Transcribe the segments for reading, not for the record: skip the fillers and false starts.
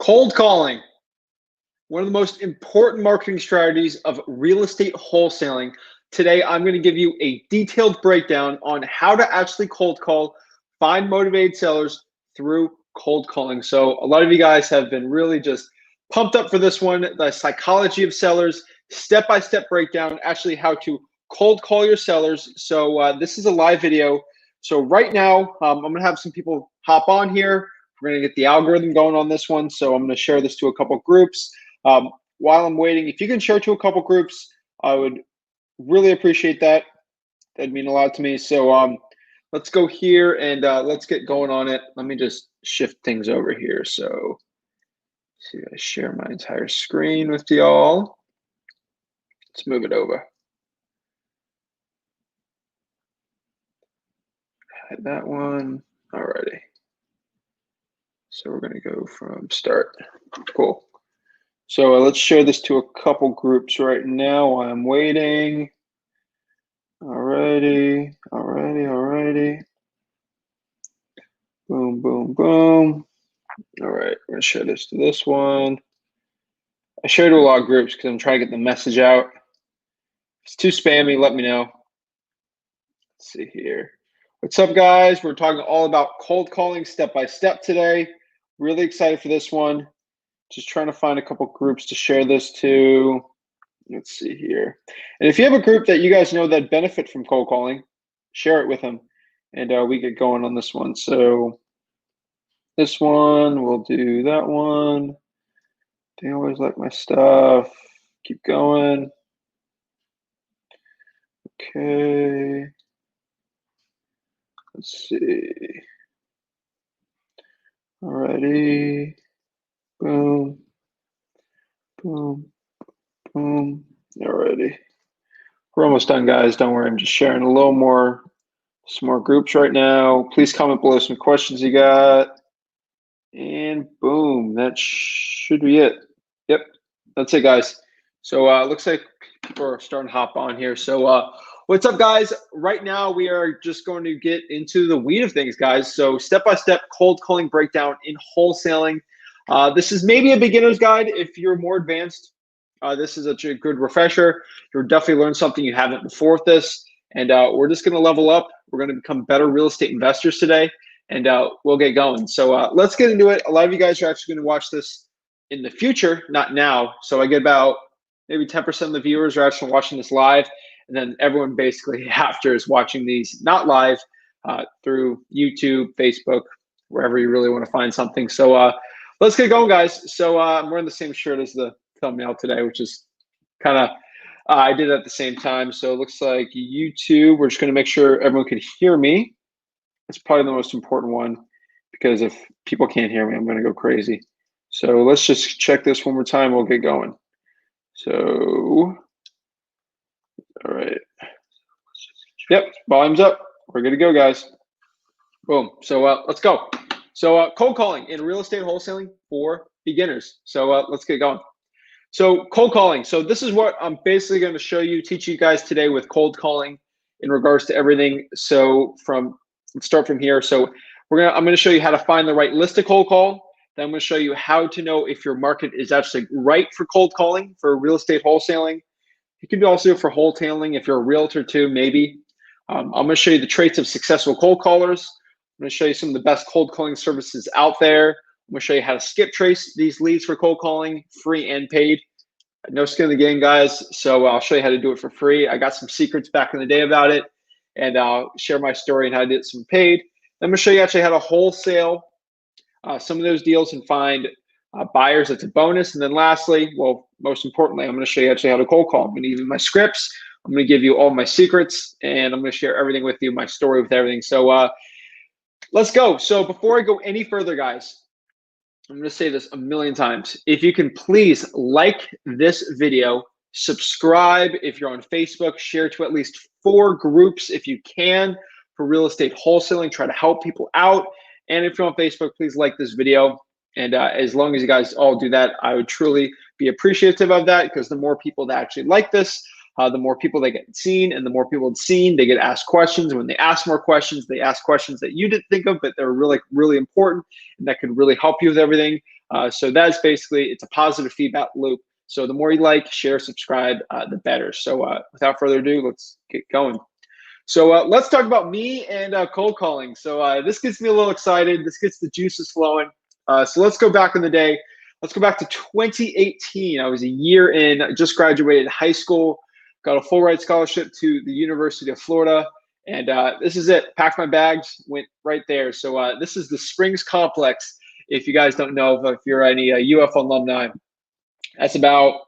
Cold calling, one of the most important marketing strategies of real estate wholesaling. Today, I'm going to give you a detailed breakdown on how to actually cold call, find motivated sellers through cold calling. So a lot of you guys have been really just pumped up for this one, the psychology of sellers, step-by-step breakdown, actually how to cold call your sellers. So this is a live video. So right now, I'm going to have some people hop on here. We're going to get the algorithm going on this one. So I'm going to share this to a couple groups. While I'm waiting, if you can share to a couple groups, I would really appreciate that. That'd mean a lot to me. So let's go here and let's get going on it. Let me just shift things over here. So see if I share my entire screen with y'all. Let's move it over. Hide that one. Alrighty. So we're going to go from start. Cool. So let's share this to a couple groups right now while I'm waiting. Alrighty. Boom, boom, boom. All right, we're going to share this to this one. I share to a lot of groups because I'm trying to get the message out. If it's too spammy, let me know. Let's see here. What's up, guys? We're talking all about cold calling step by step today. Really excited for this one. Just trying to find a couple groups to share this to. Let's see here. And if you have a group that you guys know that benefit from cold calling, share it with them, and we get going on this one. So this one, we'll do that one. They always like my stuff. Keep going. Okay. Let's see. Alrighty. Boom. Boom. Boom. Alrighty. We're almost done, guys. Don't worry. I'm just sharing a little more, some more groups right now. Please comment below some questions you got. And boom, that should be it. Yep, that's it, guys. So looks like people are starting to hop on here. So what's up, guys? Right now, we are just going to get into the weed of things, guys. So step-by-step cold calling breakdown in wholesaling. This is maybe a beginner's guide. If you're more advanced, this is a good refresher. You'll definitely learn something you haven't before with this. And we're just going to level up. We're going to become better real estate investors today. And we'll get going. So let's get into it. A lot of you guys are actually going to watch this in the future, not now. So I get about maybe 10% of the viewers are actually watching this live. And then everyone basically after is watching these not live through YouTube, Facebook, wherever you really want to find something. So let's get going, guys. So I'm wearing the same shirt as the thumbnail today, which is kind of, I did it at the same time. So it looks like YouTube, we're just going to make sure everyone can hear me. It's probably the most important one because if people can't hear me, I'm going to go crazy. So let's just check this one more time. We'll get going. So, all right. Yep, volume's up. We're good to go, guys. Boom. So let's go. So cold calling in real estate wholesaling for beginners. So let's get going. So cold calling. So this is what I'm basically going to show you, teach you guys today with cold calling in regards to everything. So let's start from here. So I'm going to show you how to find the right list to cold call. Then I'm going to show you how to know if your market is actually right for cold calling for real estate wholesaling. It can be also for wholesaling if you're a realtor too, maybe. I'm going to show you the traits of successful cold callers. I'm going to show you some of the best cold calling services out there. I'm going to show you how to skip trace these leads for cold calling, free and paid. No skin in the game, guys. So I'll show you how to do it for free. I got some secrets back in the day about it, and I'll share my story and how to get some paid. I'm going to show you actually how to wholesale some of those deals and find buyers. That's a bonus. And then lastly, well, most importantly, I'm going to show you actually how to cold call. I'm going to give you my scripts. I'm going to give you all my secrets, and I'm going to share everything with you, my story with everything. So let's go. So before I go any further, guys, I'm going to say this a million times. If you can please like this video, subscribe if you're on Facebook, share to at least 4 groups if you can for real estate wholesaling, try to help people out. And if you're on Facebook, please like this video. And as long as you guys all do that, I would truly be appreciative of that, because the more people that actually like this, the more people they get seen, and the more people it's seen, they get asked questions. When they ask more questions, they ask questions that you didn't think of, but they're really, really important and that can really help you with everything. So that's basically, it's a positive feedback loop. So the more you like, share, subscribe, the better. So without further ado, let's get going. So let's talk about me and cold calling. So this gets me a little excited. This gets the juices flowing. So let's go back in the day. Let's go back to 2018. I was a year in, I just graduated high school, got a full ride scholarship to the University of Florida. And this is it. Packed my bags, went right there. So this is the Springs Complex. If you guys don't know, if you're any UF alumni, that's about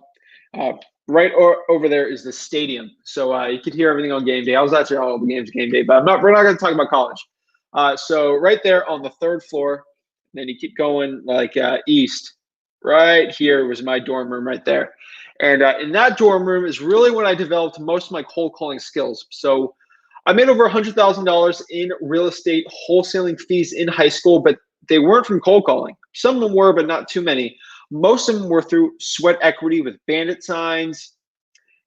right over there is the stadium. So you could hear everything on game day. I was actually at all the games game day, but we're not going to talk about college. So right there on the third floor, then you keep going like east. Right here was my dorm room right there. And in that dorm room is really when I developed most of my cold calling skills. So I made over $100,000 in real estate wholesaling fees in high school, but they weren't from cold calling. Some of them were, but not too many. Most of them were through sweat equity with bandit signs,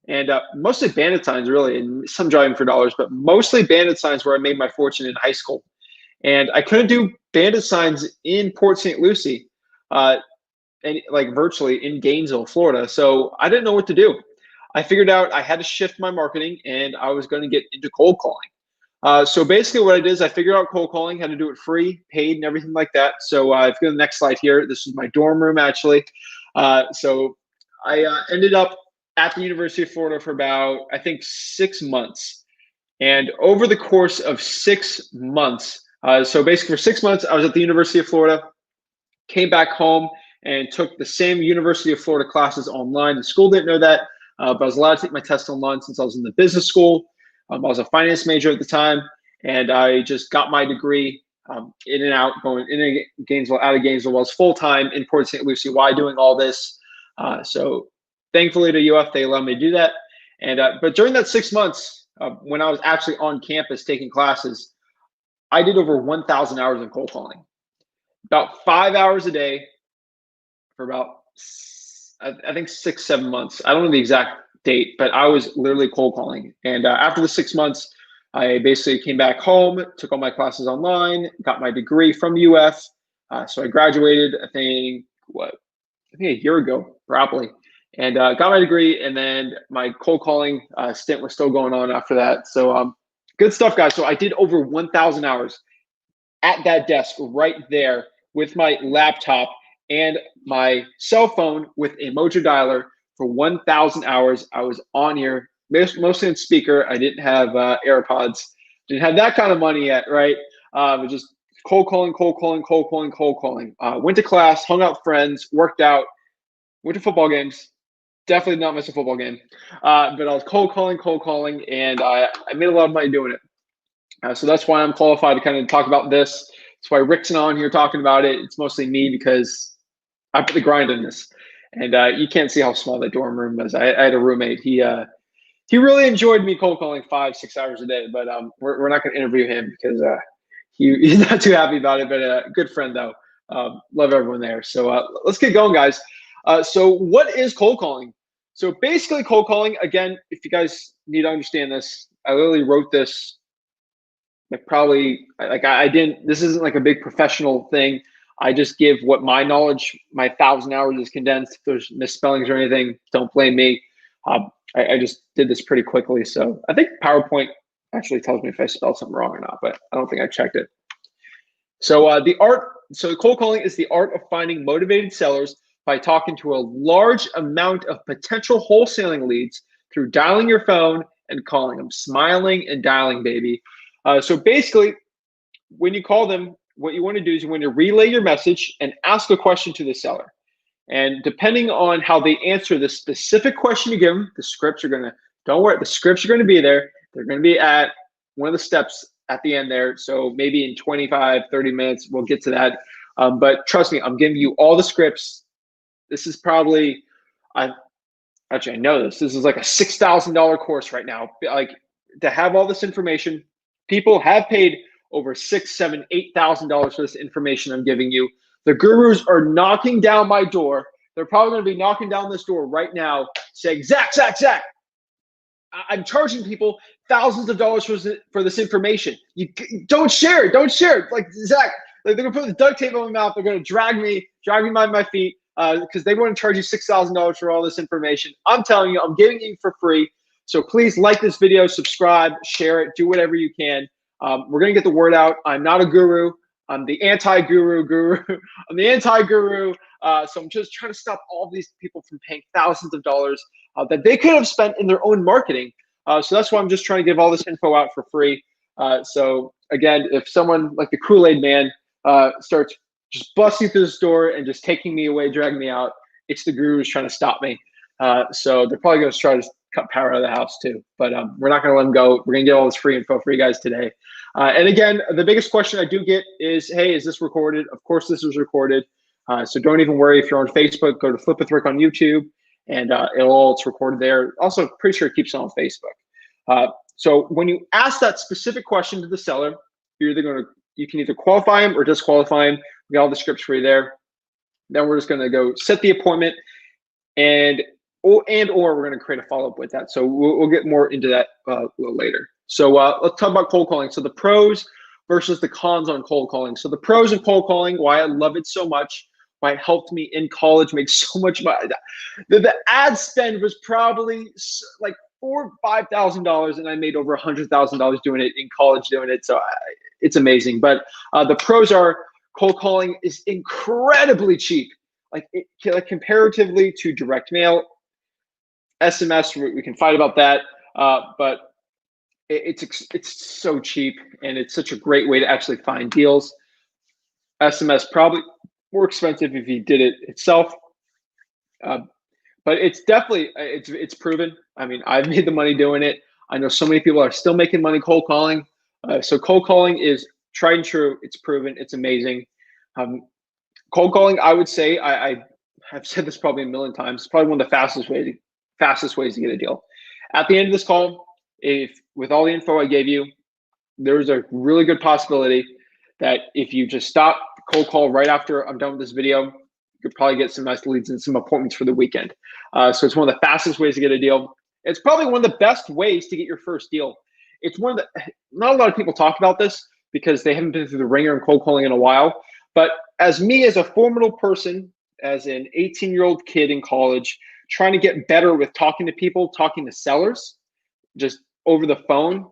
and mostly bandit signs really, and some driving for dollars, but mostly bandit signs where I made my fortune in high school. And I couldn't do bandit signs in Port St. Lucie, and like virtually in Gainesville, Florida. So I didn't know what to do. I figured out I had to shift my marketing and I was going to get into cold calling. So basically what I did is I figured out cold calling, how to do it free, paid, and everything like that. So if you go to the next slide here, this is my dorm room actually. So I ended up at the University of Florida for about, I think, 6 months. And over the course of 6 months, so basically for 6 months, I was at the University of Florida, came back home and took the same University of Florida classes online. The school didn't know that, but I was allowed to take my test online since I was in the business school. I was a finance major at the time, and I just got my degree in and out, going in and Gainesville, out of Gainesville. I was full-time in Port St. Lucie. Why doing all this? So thankfully to UF, they allowed me to do that. And but during that 6 months, when I was actually on campus taking classes, I did over 1,000 hours of cold calling, about 5 hours a day for about, I think 6, 7 months. I don't know the exact date, but I was literally cold calling. And after the 6 months, I basically came back home, took all my classes online, got my degree from UF. So I graduated, I think a year ago, probably, and got my degree. And then my cold calling stint was still going on after that. So good stuff, guys. So I did over 1,000 hours at that desk right there with my laptop and my cell phone with a Mojo dialer for 1,000 hours. I was on here, mostly in speaker. I didn't have AirPods, didn't have that kind of money yet, right? But just cold calling, cold calling, cold calling, cold calling. Went to class, hung out with friends, worked out, went to football games. Definitely not miss a football game. But I was cold calling, and I made a lot of money doing it. So that's why I'm qualified to kind of talk about this. That's why Rick's on here talking about it. It's mostly me because I put the grind in this. And you can't see how small that dorm room was. I had a roommate. He really enjoyed me cold calling 5, 6 hours a day, but we're not going to interview him because he's not too happy about it, but a good friend though. Love everyone there. So let's get going, guys. So what is cold calling? So basically cold calling, again, if you guys need to understand this, I literally wrote this I didn't, this isn't like a big professional thing. I just give what my knowledge, my 1,000 hours is condensed. If there's misspellings or anything, don't blame me. I just did this pretty quickly. So I think PowerPoint actually tells me if I spelled something wrong or not, but I don't think I checked it. So cold calling is the art of finding motivated sellers by talking to a large amount of potential wholesaling leads through dialing your phone and calling them, smiling and dialing, baby. So basically, when you call them, what you want to do is you want to relay your message and ask a question to the seller. And depending on how they answer the specific question you give them, the scripts are going to, don't worry, the scripts are going to be there. They're going to be at one of the steps at the end there. So maybe in 25, 30 minutes, we'll get to that. But trust me, I'm giving you all the scripts. This is probably, actually, I know this. This is like a $6,000 course right now. Like, to have all this information, people have paid over $6,000, $7,000, $8,000 for this information I'm giving you. The gurus are knocking down my door. They're probably going to be knocking down this door right now, saying, Zach, I'm charging people thousands of dollars for this information. You don't share it. Don't share it. Like, Zach, like, they're going to put the duct tape on my mouth. They're going to drag me dragging my feet because they want to charge you $6,000 for all this information. I'm telling you, I'm giving you for free. So please like this video, subscribe, share it, do whatever you can. We're going to get the word out. I'm not a guru. I'm the anti-guru. I'm the anti-guru. So I'm just trying to stop all of these people from paying thousands of dollars that they could have spent in their own marketing. So that's why I'm just trying to give all this info out for free. So again, if someone like the Kool-Aid man starts just busting through the store and just taking me away, dragging me out, it's the gurus trying to stop me. So they're probably going to try to cut power out of the house too. But we're not going to let them go. We're going to get all this free info for you guys today. And again, the biggest question I do get is, hey, is this recorded? Of course, this is recorded. So don't even worry. If you're on Facebook, go to Flip with Rick on YouTube, and it's recorded there. Also, pretty sure it keeps it on Facebook. So when you ask that specific question to the seller, you're either you can either qualify him or disqualify him. We got all the scripts for you there. Then we're just going to go set the appointment, or we're going to create a follow-up with that. So we'll get more into that a little later. So let's talk about cold calling. So the pros versus the cons on cold calling. So the pros of cold calling, why I love it so much, why it helped me in college make so much money. The ad spend was probably like $4,000 or $5,000, and I made over $100,000 doing it in college doing it. So it's amazing. But the pros are cold calling is incredibly cheap, like comparatively to direct mail. SMS, we can fight about that, but it's so cheap, and it's such a great way to actually find deals. SMS probably more expensive if you did it itself, but it's definitely it's proven. I mean, I've made the money doing it. I know so many people are still making money cold calling. So cold calling is tried and true. It's proven. It's amazing. Cold calling, I would say, I have said this probably a million times. It's probably one of the fastest ways to get a deal. At the end of this call, if with all the info I gave you, there's a really good possibility that if you just stop the cold call right after I'm done with this video, you could probably get some nice leads and some appointments for the weekend. So it's one of the fastest ways to get a deal. It's probably one of the best ways to get your first deal. It's one of the, not a lot of people talk about this because they haven't been through the ringer in cold calling in a while. But as me, as a formidable person, as an 18-year-old kid in college, trying to get better with talking to people, talking to sellers, just over the phone,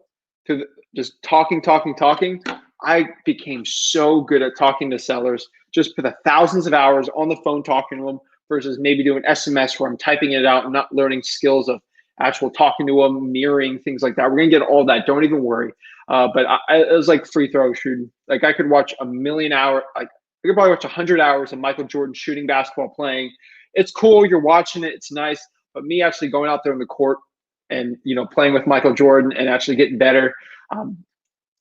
just talking. I became so good at talking to sellers just for the thousands of hours on the phone talking to them versus maybe doing SMS where I'm typing it out and not learning skills of actual talking to them, mirroring, things like that. We're going to get all that. Don't even worry. But it was like free throw shooting. Like I could watch 1,000,000 hours, like I could probably watch 100 hours of Michael Jordan shooting basketball, playing. It's cool. You're watching it. It's nice. But me actually going out there in the court and, playing with Michael Jordan and actually getting better,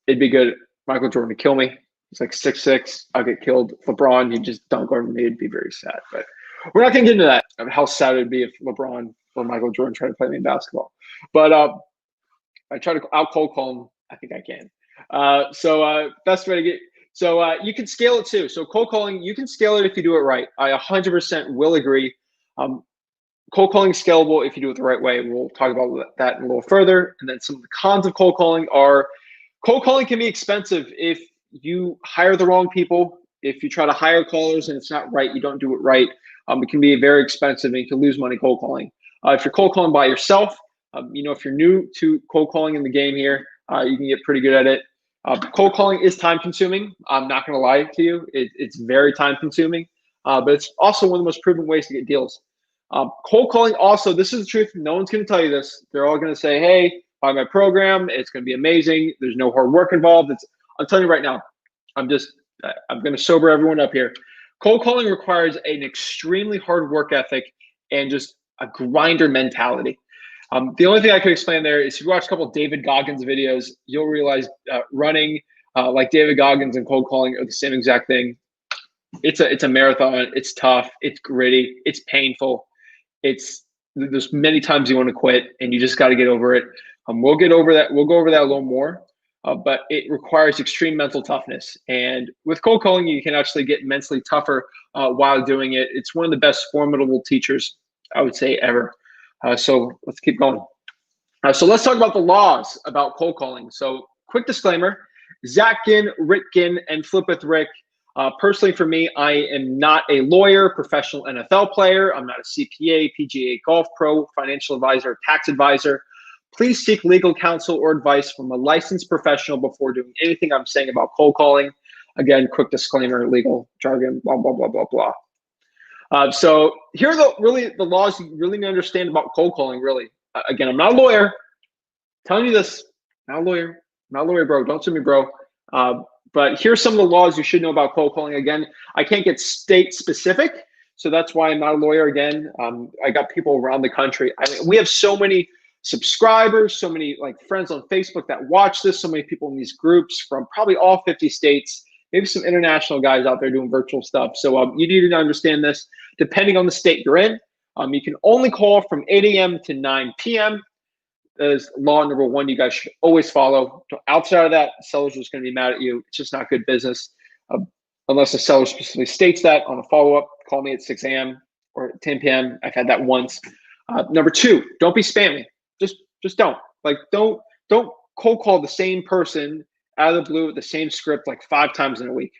it'd be good. Michael Jordan would kill me. He's like 6'6". I'll get killed. LeBron, he'd just dunk over me. It'd be very sad. But we're not going to get into that, of how sad it'd be if LeBron or Michael Jordan tried to play me in basketball. But I try to out cold call him. I think I can. Best way to get. So you can scale it too. So cold calling, you can scale it if you do it right. I 100% will agree. Cold calling is scalable if you do it the right way. We'll talk about that a little further. And then some of the cons of cold calling are cold calling can be expensive if you hire the wrong people. If you try to hire callers and it's not right, you don't do it right. It can be very expensive and you can lose money cold calling. If you're cold calling by yourself, if you're new to cold calling in the game here, you can get pretty good at it. Cold calling is time consuming. I'm not going to lie to you. It's very time consuming, but it's also one of the most proven ways to get deals. Cold calling also, this is the truth. No one's going to tell you this. They're all going to say, hey, buy my program. It's going to be amazing. There's no hard work involved. I'm telling you right now, I'm going to sober everyone up here. Cold calling requires an extremely hard work ethic and just a grinder mentality. The only thing I could explain there is if you watch a couple of David Goggins videos, you'll realize running like David Goggins and cold calling are the same exact thing. It's a marathon. It's tough. It's gritty. It's painful. There's many times you want to quit and you just got to get over it. We'll get over that. We'll go over that a little more, but it requires extreme mental toughness. And with cold calling, you can actually get mentally tougher while doing it. It's one of the best formidable teachers, I would say, ever. So let's keep going. So let's talk about the laws about cold calling. So quick disclaimer, Zach Ginn, Rick Ginn, and Flip with Rick, Personally, for me, I am not a lawyer, professional NFL player. I'm not a CPA, PGA golf pro, financial advisor, tax advisor. Please seek legal counsel or advice from a licensed professional before doing anything I'm saying about cold calling. Again, quick disclaimer, legal jargon, blah, blah, blah, blah, blah. So here are the laws you really need to understand about cold calling, really. Again, I'm not a lawyer. I'm telling you this, not a lawyer. Not a lawyer, bro. Don't sue me, bro. But here's some of the laws you should know about cold calling. Again, I can't get state specific, so that's why I'm not a lawyer. Again, I got people around the country. I mean, we have so many subscribers, so many like friends on Facebook that watch this, so many people in these groups from probably all 50 states, maybe some international guys out there doing virtual stuff. So you need to understand this. Depending on the state you're in, you can only call from 8 a.m. to 9 p.m. Is law number one you guys should always follow. Outside of that, sellers are just going to be mad at you. It's just not good business. Unless the seller specifically states that on a follow-up, call me at 6 a.m. or 10 p.m. I've had that once. Number two, don't be spammy. Just don't. Like, don't cold call the same person out of the blue with the same script like 5 times in a week.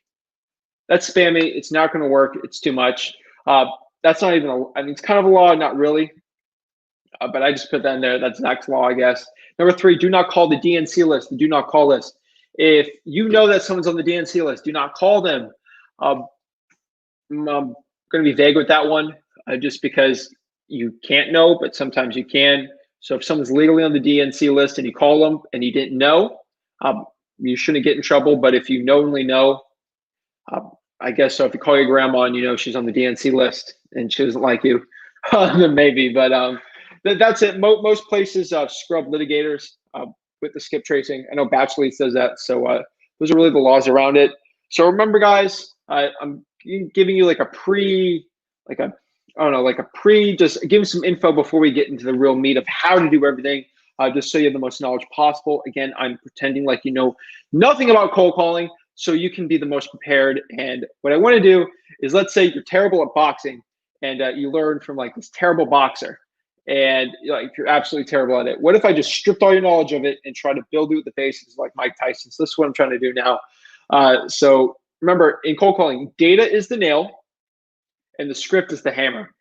That's spammy. It's not going to work. It's too much. That's not even I mean, it's kind of a law, not really. But I just put that in there. That's Zach's law, I guess. Number three, do not call the DNC list, the do not call list. If you know that someone's on the DNC list, do not call them. I'm going to be vague with that one just because you can't know, but sometimes you can. So if someone's legally on the DNC list and you call them and you didn't know, you shouldn't get in trouble. But if you knowingly know, I guess so. If you call your grandma and you know she's on the DNC list and she doesn't like you, then maybe. But that's it. Most places scrub litigators with the skip tracing. I know Batchley says that. So those are really the laws around it. So remember, guys, I'm giving you like a just giving some info before we get into the real meat of how to do everything, just so you have the most knowledge possible. Again, I'm pretending like you know nothing about cold calling so you can be the most prepared. And what I want to do is, let's say you're terrible at boxing and you learn from like this terrible boxer. And like you're absolutely terrible at it. What if I just stripped all your knowledge of it and try to build it with the basics like Mike Tyson? So this is what I'm trying to do now. So remember, in cold calling, data is the nail and the script is the hammer.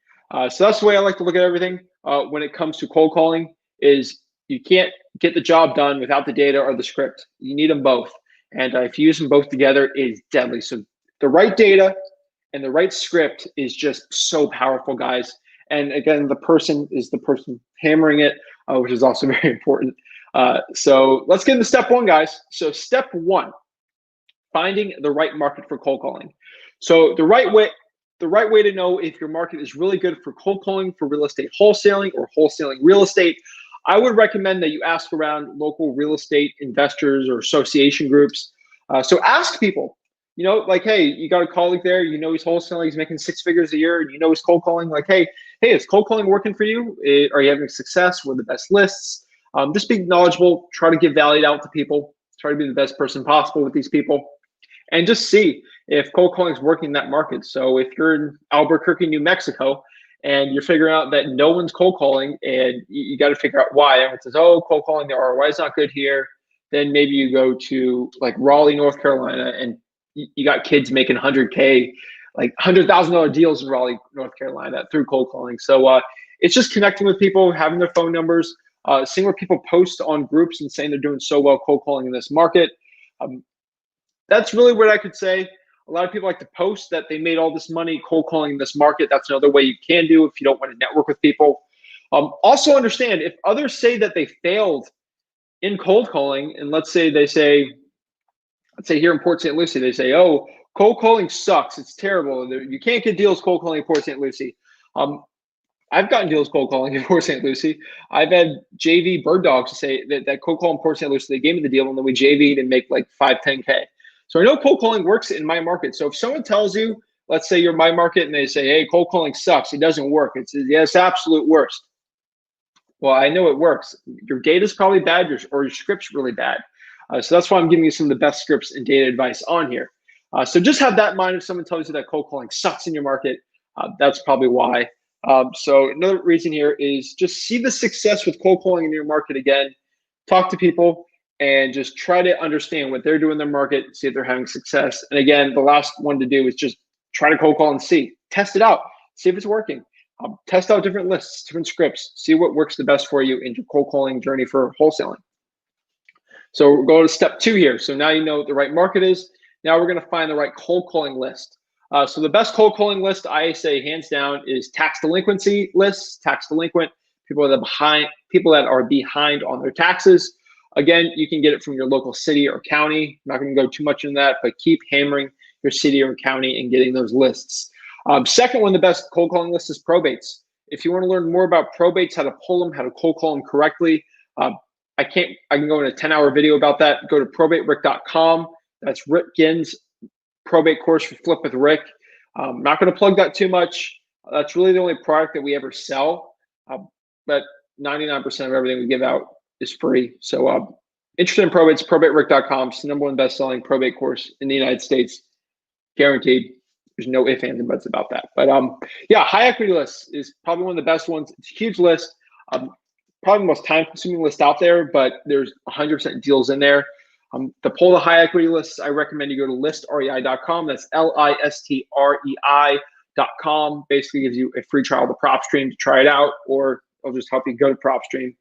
So that's the way I like to look at everything when it comes to cold calling. Is you can't get the job done without the data or the script. You need them both. And if you use them both together, it is deadly. So the right data and the right script is just so powerful, guys. And again, the person is the person hammering it, which is also very important. So let's get into step one, guys. So step one, finding the right market for cold calling. So the right way to know if your market is really good for cold calling for real estate wholesaling or wholesaling real estate, I would recommend that you ask around local real estate investors or association groups. So ask people, you know, like, hey, you got a colleague there, you know, he's wholesaling, he's making 6 figures a year, and you know he's cold calling. Like, hey, is cold calling working for you? Are you having success? What are the best lists? Just be knowledgeable, try to give value out to people, try to be the best person possible with these people, and just see if cold calling is working in that market. So if you're in Albuquerque, New Mexico, and you're figuring out that no one's cold calling, and you got to figure out why. Everyone says, oh, cold calling, the ROI is not good here. Then maybe you go to like Raleigh, North Carolina, and you got kids making 100K, like $100,000 deals in Raleigh, North Carolina through cold calling. So it's just connecting with people, having their phone numbers, seeing where people post on groups and saying they're doing so well cold calling in this market. That's really what I could say. A lot of people like to post that they made all this money cold calling in this market. That's another way you can do if you don't want to network with people. Also understand, if others say that they failed in cold calling, and let's say here in Port St. Lucie, they say, oh, cold calling sucks. It's terrible. You can't get deals cold calling in Port St. Lucie. I've gotten deals cold calling in Port St. Lucie. I've had JV bird dogs to say that cold call in Port St. Lucie, they gave me the deal and then we JV'd and make like 5, 10K. So I know cold calling works in my market. So if someone tells you, let's say you're my market and they say, hey, cold calling sucks, it doesn't work. It's absolute worst. Well, I know it works. Your data's probably bad or your script's really bad. So that's why I'm giving you some of the best scripts and data advice on here. So just have that in mind. If someone tells you that cold calling sucks in your market, that's probably why. So another reason here is just see the success with cold calling in your market again. Talk to people. and just try to understand what they're doing in their market, see if they're having success. And again, the last one to do is just try to cold call and see, test it out, see if it's working. Test out different lists, different scripts, see what works the best for you in your cold calling journey for wholesaling. So we'll go to step 2 here. So now you know what the right market is. Now we're going to find the right cold calling list. So the best cold calling list, I say hands down, is tax delinquency lists. Tax delinquent, people that are behind on their taxes. Again, you can get it from your local city or county. I'm not going to go too much into that, but keep hammering your city or county and getting those lists. Second one, the best cold calling list is probates. If you want to learn more about probates, how to pull them, how to cold call them correctly, I can go in a 10-hour video about that. Go to probaterick.com. That's Rick Ginn's probate course for Flip with Rick. I'm not going to plug that too much. That's really the only product that we ever sell. But 99% of everything we give out is free. So interested in probates, probaterick.com. It's the #1 best-selling probate course in the United States. Guaranteed. There's no ifs, ands, and buts about that. But yeah, high equity list is probably one of the best ones. It's a huge list. Probably the most time-consuming list out there, but there's 100% deals in there. To pull the high equity lists, I recommend you go to listrei.com. That's listrei.com. Basically gives you a free trial to PropStream to try it out, or I'll just help you go to PropStream.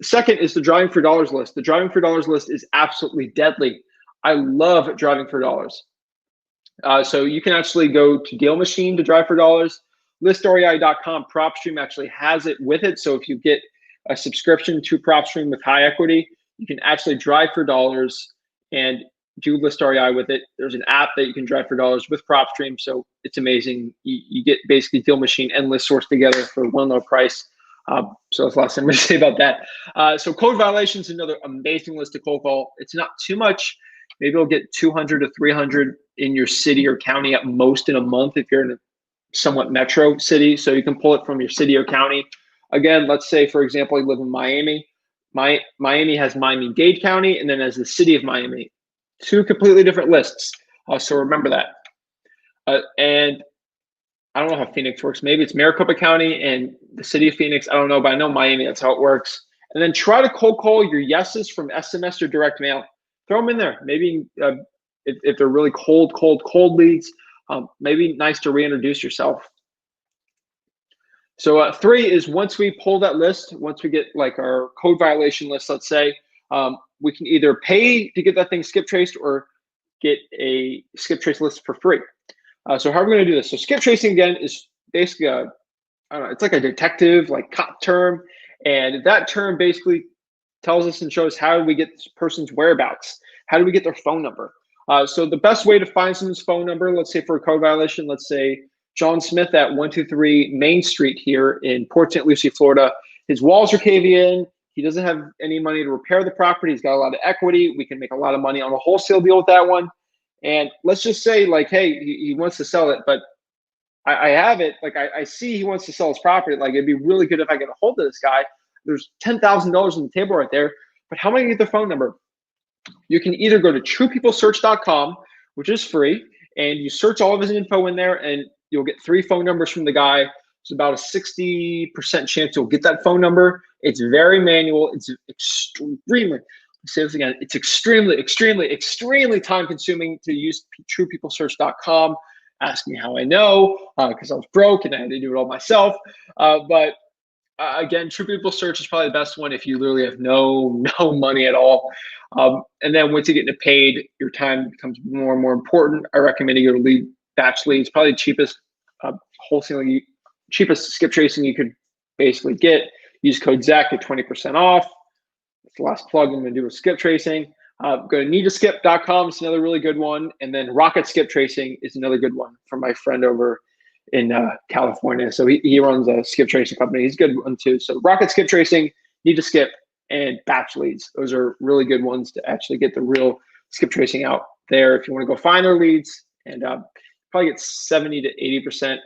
Second is the Driving for Dollars list. The Driving for Dollars list is absolutely deadly. I love Driving for Dollars. So you can actually go to Deal Machine to drive for dollars. Listrei.com, PropStream actually has it with it. So if you get a subscription to PropStream with high equity, you can actually drive for dollars and do List REI with it. There's an app that you can drive for dollars with PropStream. So it's amazing. You get basically Deal Machine and List Source together for one low price. So that's the last thing I'm going to say about that. So code violations, another amazing list to cold call. It's not too much. Maybe you'll get 200 to 300 in your city or county at most in a month if you're in a somewhat metro city. So you can pull it from your city or county. Again, let's say, for example, you live in Miami. Miami has Miami-Dade County and then has the city of Miami. 2 completely different lists. So remember that. And I don't know how Phoenix works. Maybe it's Maricopa County and the city of Phoenix. I don't know, but I know Miami, that's how it works. And then try to cold call your yeses from SMS or direct mail. Throw them in there. Maybe if they're really cold leads, maybe nice to reintroduce yourself. So 3 is once we pull that list, once we get like our code violation list, let's say, we can either pay to get that thing skip traced or get a skip trace list for free. So how are we going to do this? So skip tracing again is basically I don't know, it's like a detective, like cop term, and that term basically tells us and shows how do we get this person's whereabouts, how do we get their phone number. So the best way to find someone's phone number, let's say for a code violation, let's say John Smith at 123 Main Street here in Port St. Lucie, Florida. His walls are caving in. He doesn't have any money to repair the property. He's got a lot of equity. We can make a lot of money on a wholesale deal with that one. And let's just say like, hey, he wants to sell it, but I have it. Like I see he wants to sell his property. Like it'd be really good if I get a hold of this guy. There's $10,000 on the table right there, but how am I gonna get the phone number? You can either go to truepeoplesearch.com, which is free, and you search all of his info in there and you'll get 3 phone numbers from the guy. It's about a 60% chance you'll get that phone number. It's very manual. It's extremely, I'll say this again, it's extremely time consuming to use truepeoplesearch.com. Ask me how I know, because I was broke and I had to do it all myself. But again, True People Search is probably the best one if you literally have no money at all. And then once you get into paid, your time becomes more and more important. I recommend you go to lead batch leads, probably the cheapest wholesaling, cheapest skip tracing you could basically get. Use code Zach, get 20% off. That's the last plug I'm going to do with skip tracing. Go to needaskip.com. It's another really good one. And then Rocket Skip Tracing is another good one from my friend over in California. So he runs a skip tracing company. He's a good one too. So Rocket Skip Tracing, Need to Skip, and Batch Leads. Those are really good ones to actually get the real skip tracing out there. If you want to go find their leads and probably get 70 to 80%.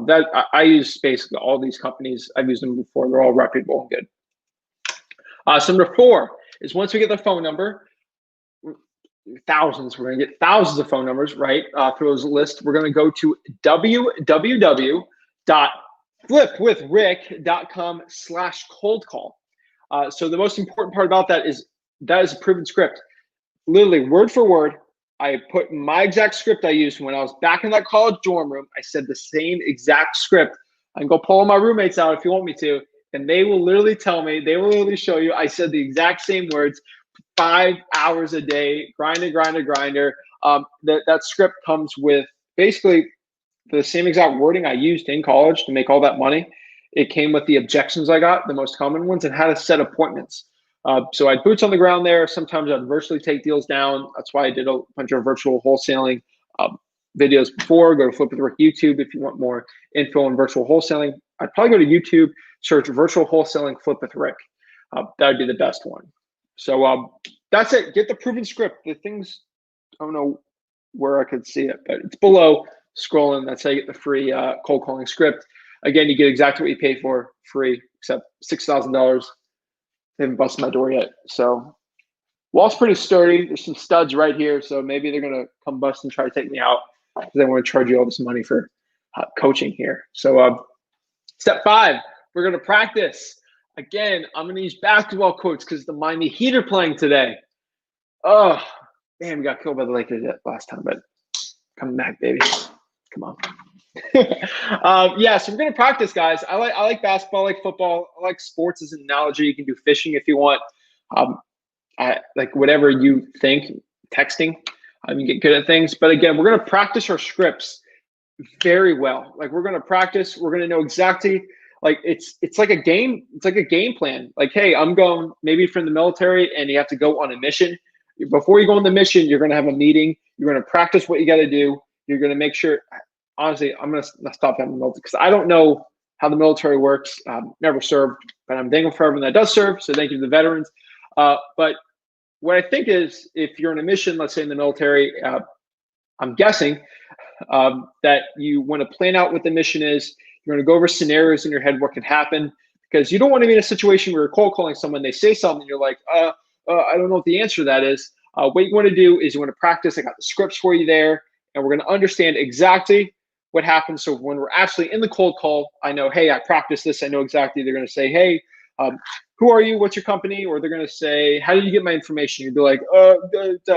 That I use basically all these companies. I've used them before. They're all reputable and good. So number 4 is once we get the phone number, thousands, we're going to get thousands of phone numbers, right, through those lists. We're going to go to www.flipwithrick.com/cold call. So the most important part about that is that is a proven script. Literally word for word, I put my exact script I used when I was back in that college dorm room. I said the same exact script. I can go pull my roommates out if you want me to, and they will literally tell me, they will literally show you, I said the exact same words, 5 hours a day, grinder. That script comes with basically the same exact wording I used in college to make all that money. It came with the objections I got, the most common ones, and how to set appointments. So I had boots on the ground there. Sometimes I'd virtually take deals down. That's why I did a bunch of virtual wholesaling videos before. Go to Flip with Rick YouTube if you want more info on virtual wholesaling. I'd probably go to YouTube, search virtual wholesaling Flip with Rick. That would be the best one. So that's it. Get the proven script. The things, I don't know where I could see it, but it's below. Scrolling, that's how you get the free cold calling script. Again, you get exactly what you pay for, free, except $6,000. They haven't busted my door yet. So wall's pretty sturdy. There's some studs right here, so maybe they're gonna come bust and try to take me out because they want to charge you all this money for coaching here. So step 5, we're gonna practice. Again, I'm gonna use basketball quotes because the Miami Heat are playing today. Oh, man, we got killed by the Lakers last time, but coming back, baby. Come on. Yeah, so we're gonna practice, guys. I like basketball, I like football, I like sports as an analogy. You can do fishing if you want. I like whatever you think. Texting, you get good at things. But again, we're gonna practice our scripts very well. Like we're gonna practice. We're gonna know exactly. Like it's like a game. It's like a game plan. Like, hey, I'm going maybe from the military, and you have to go on a mission. Before you go on the mission, you're gonna have a meeting. You're gonna practice what you got to do. You're gonna make sure. Honestly, I'm going to stop having the military because I don't know how the military works. Never served, but I'm thankful for everyone that does serve. So thank you to the veterans. But what I think is if you're on a mission, let's say in the military, I'm guessing that you want to plan out what the mission is. You're going to go over scenarios in your head, what could happen, because you don't want to be in a situation where you're cold calling someone, they say something, you're like, I don't know what the answer to that is. What you want to do is you want to practice. I got the scripts for you there, and we're going to understand exactly what happens. So when we're actually in the cold call, I know, hey, I practiced this. I know exactly. They're going to say, hey, who are you? What's your company? Or they're going to say, how did you get my information? You'd be like, I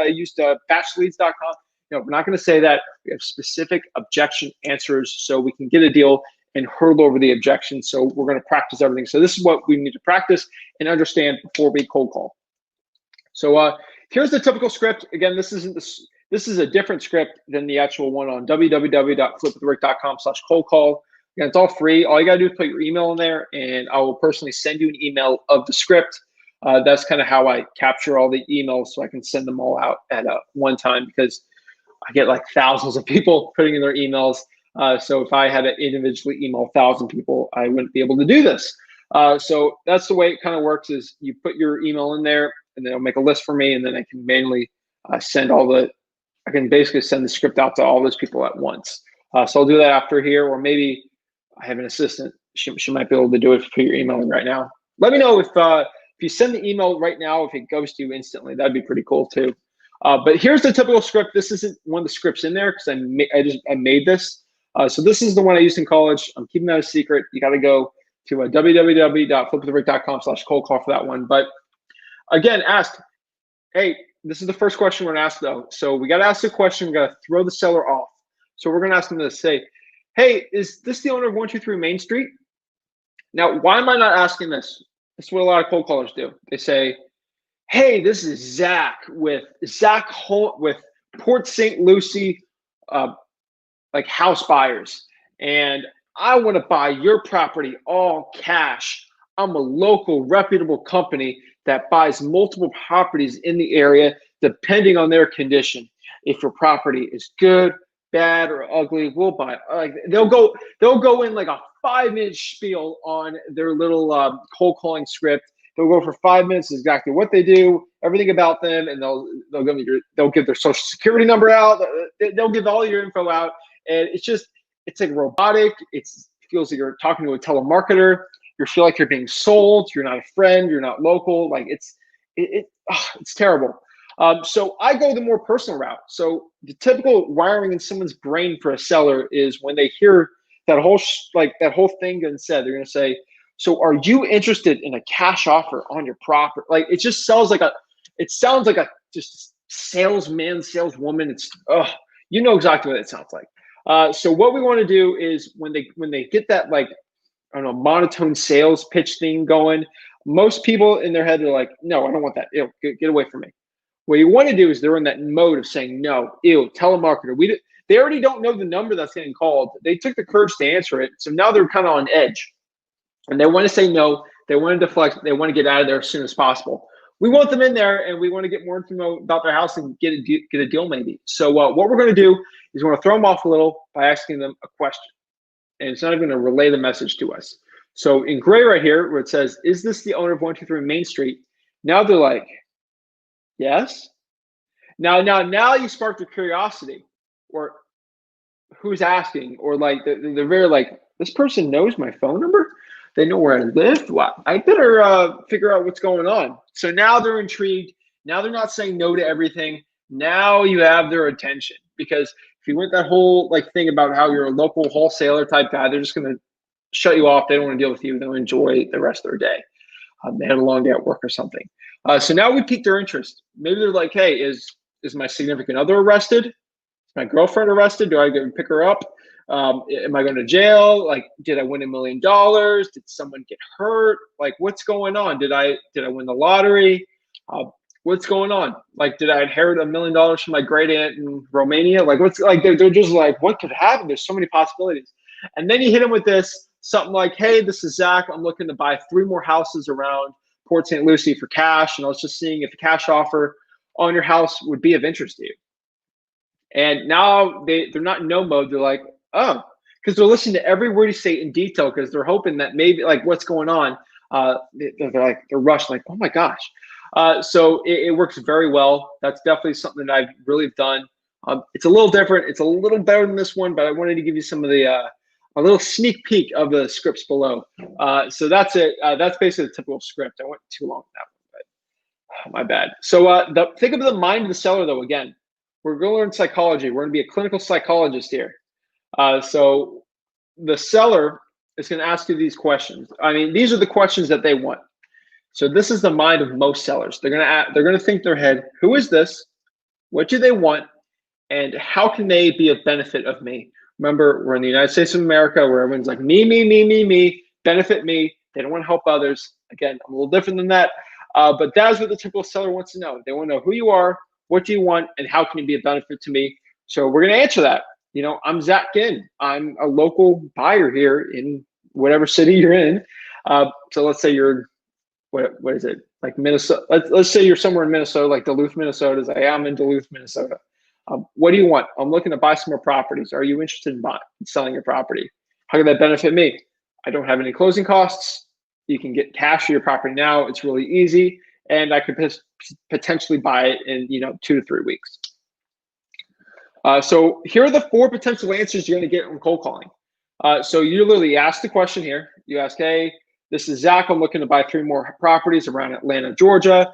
used batchleads.com. No, we're not going to say that. We have specific objection answers so we can get a deal and hurdle over the objection. So we're going to practice everything. So this is what we need to practice and understand before we cold call. So here's the typical script. Again, this is a different script than the actual one on www.flipwithrick.com/cold call. Again, it's all free. All you got to do is put your email in there, and I will personally send you an email of the script. That's kind of how I capture all the emails so I can send them all out at one time because I get like thousands of people putting in their emails. So if I had to individually email 1,000 people, I wouldn't be able to do this. So that's the way it kind of works is you put your email in there, and then it'll make a list for me, and then I can manually send I can basically send the script out to all those people at once. So I'll do that after here, or maybe I have an assistant. She might be able to do it. Put your email in right now. Let me know if you send the email right now, if it goes to you instantly. That'd be pretty cool too. But here's the typical script. This isn't one of the scripts in there because I made this. So this is the one I used in college. I'm keeping that a secret. You got to go to www.flipwithrick.com/cold call for that one. But again, ask, hey, this is the first question we're going to ask though. So we got to ask the question. We got to throw the seller off. So we're going to ask them to say, hey, is this the owner of 123 Main Street? Now, why am I not asking this? This is what a lot of cold callers do. They say, hey, this is Zach with Port St. Lucie, like house buyers. And I want to buy your property all cash. I'm a local reputable company that buys multiple properties in the area depending on their condition. If your property is good, bad, or ugly, we'll buy it. Like they'll go in like a 5-minute spiel on their little cold calling script. They'll go for 5 minutes, exactly what they do, everything about them, and they'll give their social security number out. They'll give all your info out, and it's like robotic. It feels like you're talking to a telemarketer. You feel like you're being sold. You're not a friend. You're not local. Like it's terrible. So I go the more personal route. So the typical wiring in someone's brain for a seller is when they hear that whole thing getting said, they're going to say, so are you interested in a cash offer on your property? Like it just sells like it sounds like a just salesman, saleswoman. It's you know exactly what it sounds like. So what we want to do is when they get that, like, I don't know, monotone sales pitch thing going, most people in their head are like, no, I don't want that. Ew, get away from me. What you want to do is they're in that mode of saying, no, ew, telemarketer. They already don't know the number that's getting called. They took the courage to answer it. So now they're kind of on edge and they want to say no. They want to deflect. They want to get out of there as soon as possible. We want them in there and we want to get more info about their house and get a deal maybe. So what we're going to do is we're going to throw them off a little by asking them a question. And it's not going to relay the message to us. So in gray right here, where it says, is this the owner of 123 Main Street? Now they're like, yes. Now you spark their curiosity, or who's asking, or like they're very like, this person knows my phone number. They know where I live. Well, I better figure out what's going on. So now they're intrigued. Now they're not saying no to everything. Now you have their attention, because if you went that whole like thing about how you're a local wholesaler type guy, they're just going to shut you off. They don't want to deal with you. They'll enjoy the rest of their day. They had a long day at work or something. So now we piqued their interest. Maybe they're like, hey, is my significant other arrested? Is my girlfriend arrested? Do I go and pick her up? Am I going to jail? Like, did I win $1 million? Did someone get hurt? Like, what's going on? Did I win the lottery? What's going on? Like, did I inherit $1 million from my great aunt in Romania? Like, what's like, they're just like, what could happen? There's so many possibilities. And then you hit them with this, something like, hey, this is Zach. I'm looking to buy 3 more houses around Port St. Lucie for cash. And I was just seeing if a cash offer on your house would be of interest to you. And now they're not in no mode. They're like, oh, because they're listening to every word you say in detail, because they're hoping that maybe like what's going on. They're rushed, like, oh my gosh. So it works very well. That's definitely something that I've really done. It's a little different. It's a little better than this one, but I wanted to give you some of the a little sneak peek of the scripts below. So that's it. That's basically the typical script. I went too long on that one, but my bad. So think of the mind of the seller, though. Again, we're going to learn psychology. We're going to be a clinical psychologist here. So the seller is going to ask you these questions. I mean, these are the questions that they want. So this is the mind of most sellers. They're going to think in their head, who is this? What do they want? And how can they be a benefit of me? Remember, we're in the United States of America, where everyone's like, me, benefit me. They don't want to help others. Again, I'm a little different than that. But that's what the typical seller wants to know. They want to know who you are, what do you want, and how can you be a benefit to me? So we're going to answer that. You know, I'm Zach Ginn. I'm a local buyer here in whatever city you're in. So let's say you're, what is it? Like Minnesota. Let's say you're somewhere in Minnesota, like Duluth, Minnesota. I am in Duluth, Minnesota. What do you want? I'm looking to buy some more properties. Are you interested in selling your property? How can that benefit me? I don't have any closing costs. You can get cash for your property now. It's really easy. And I could potentially buy it in 2 to 3 weeks. So here are the 4 potential answers you're going to get from cold calling. So you literally ask the question here. You ask, hey, this is Zach. I'm looking to buy 3 more properties around Atlanta, Georgia.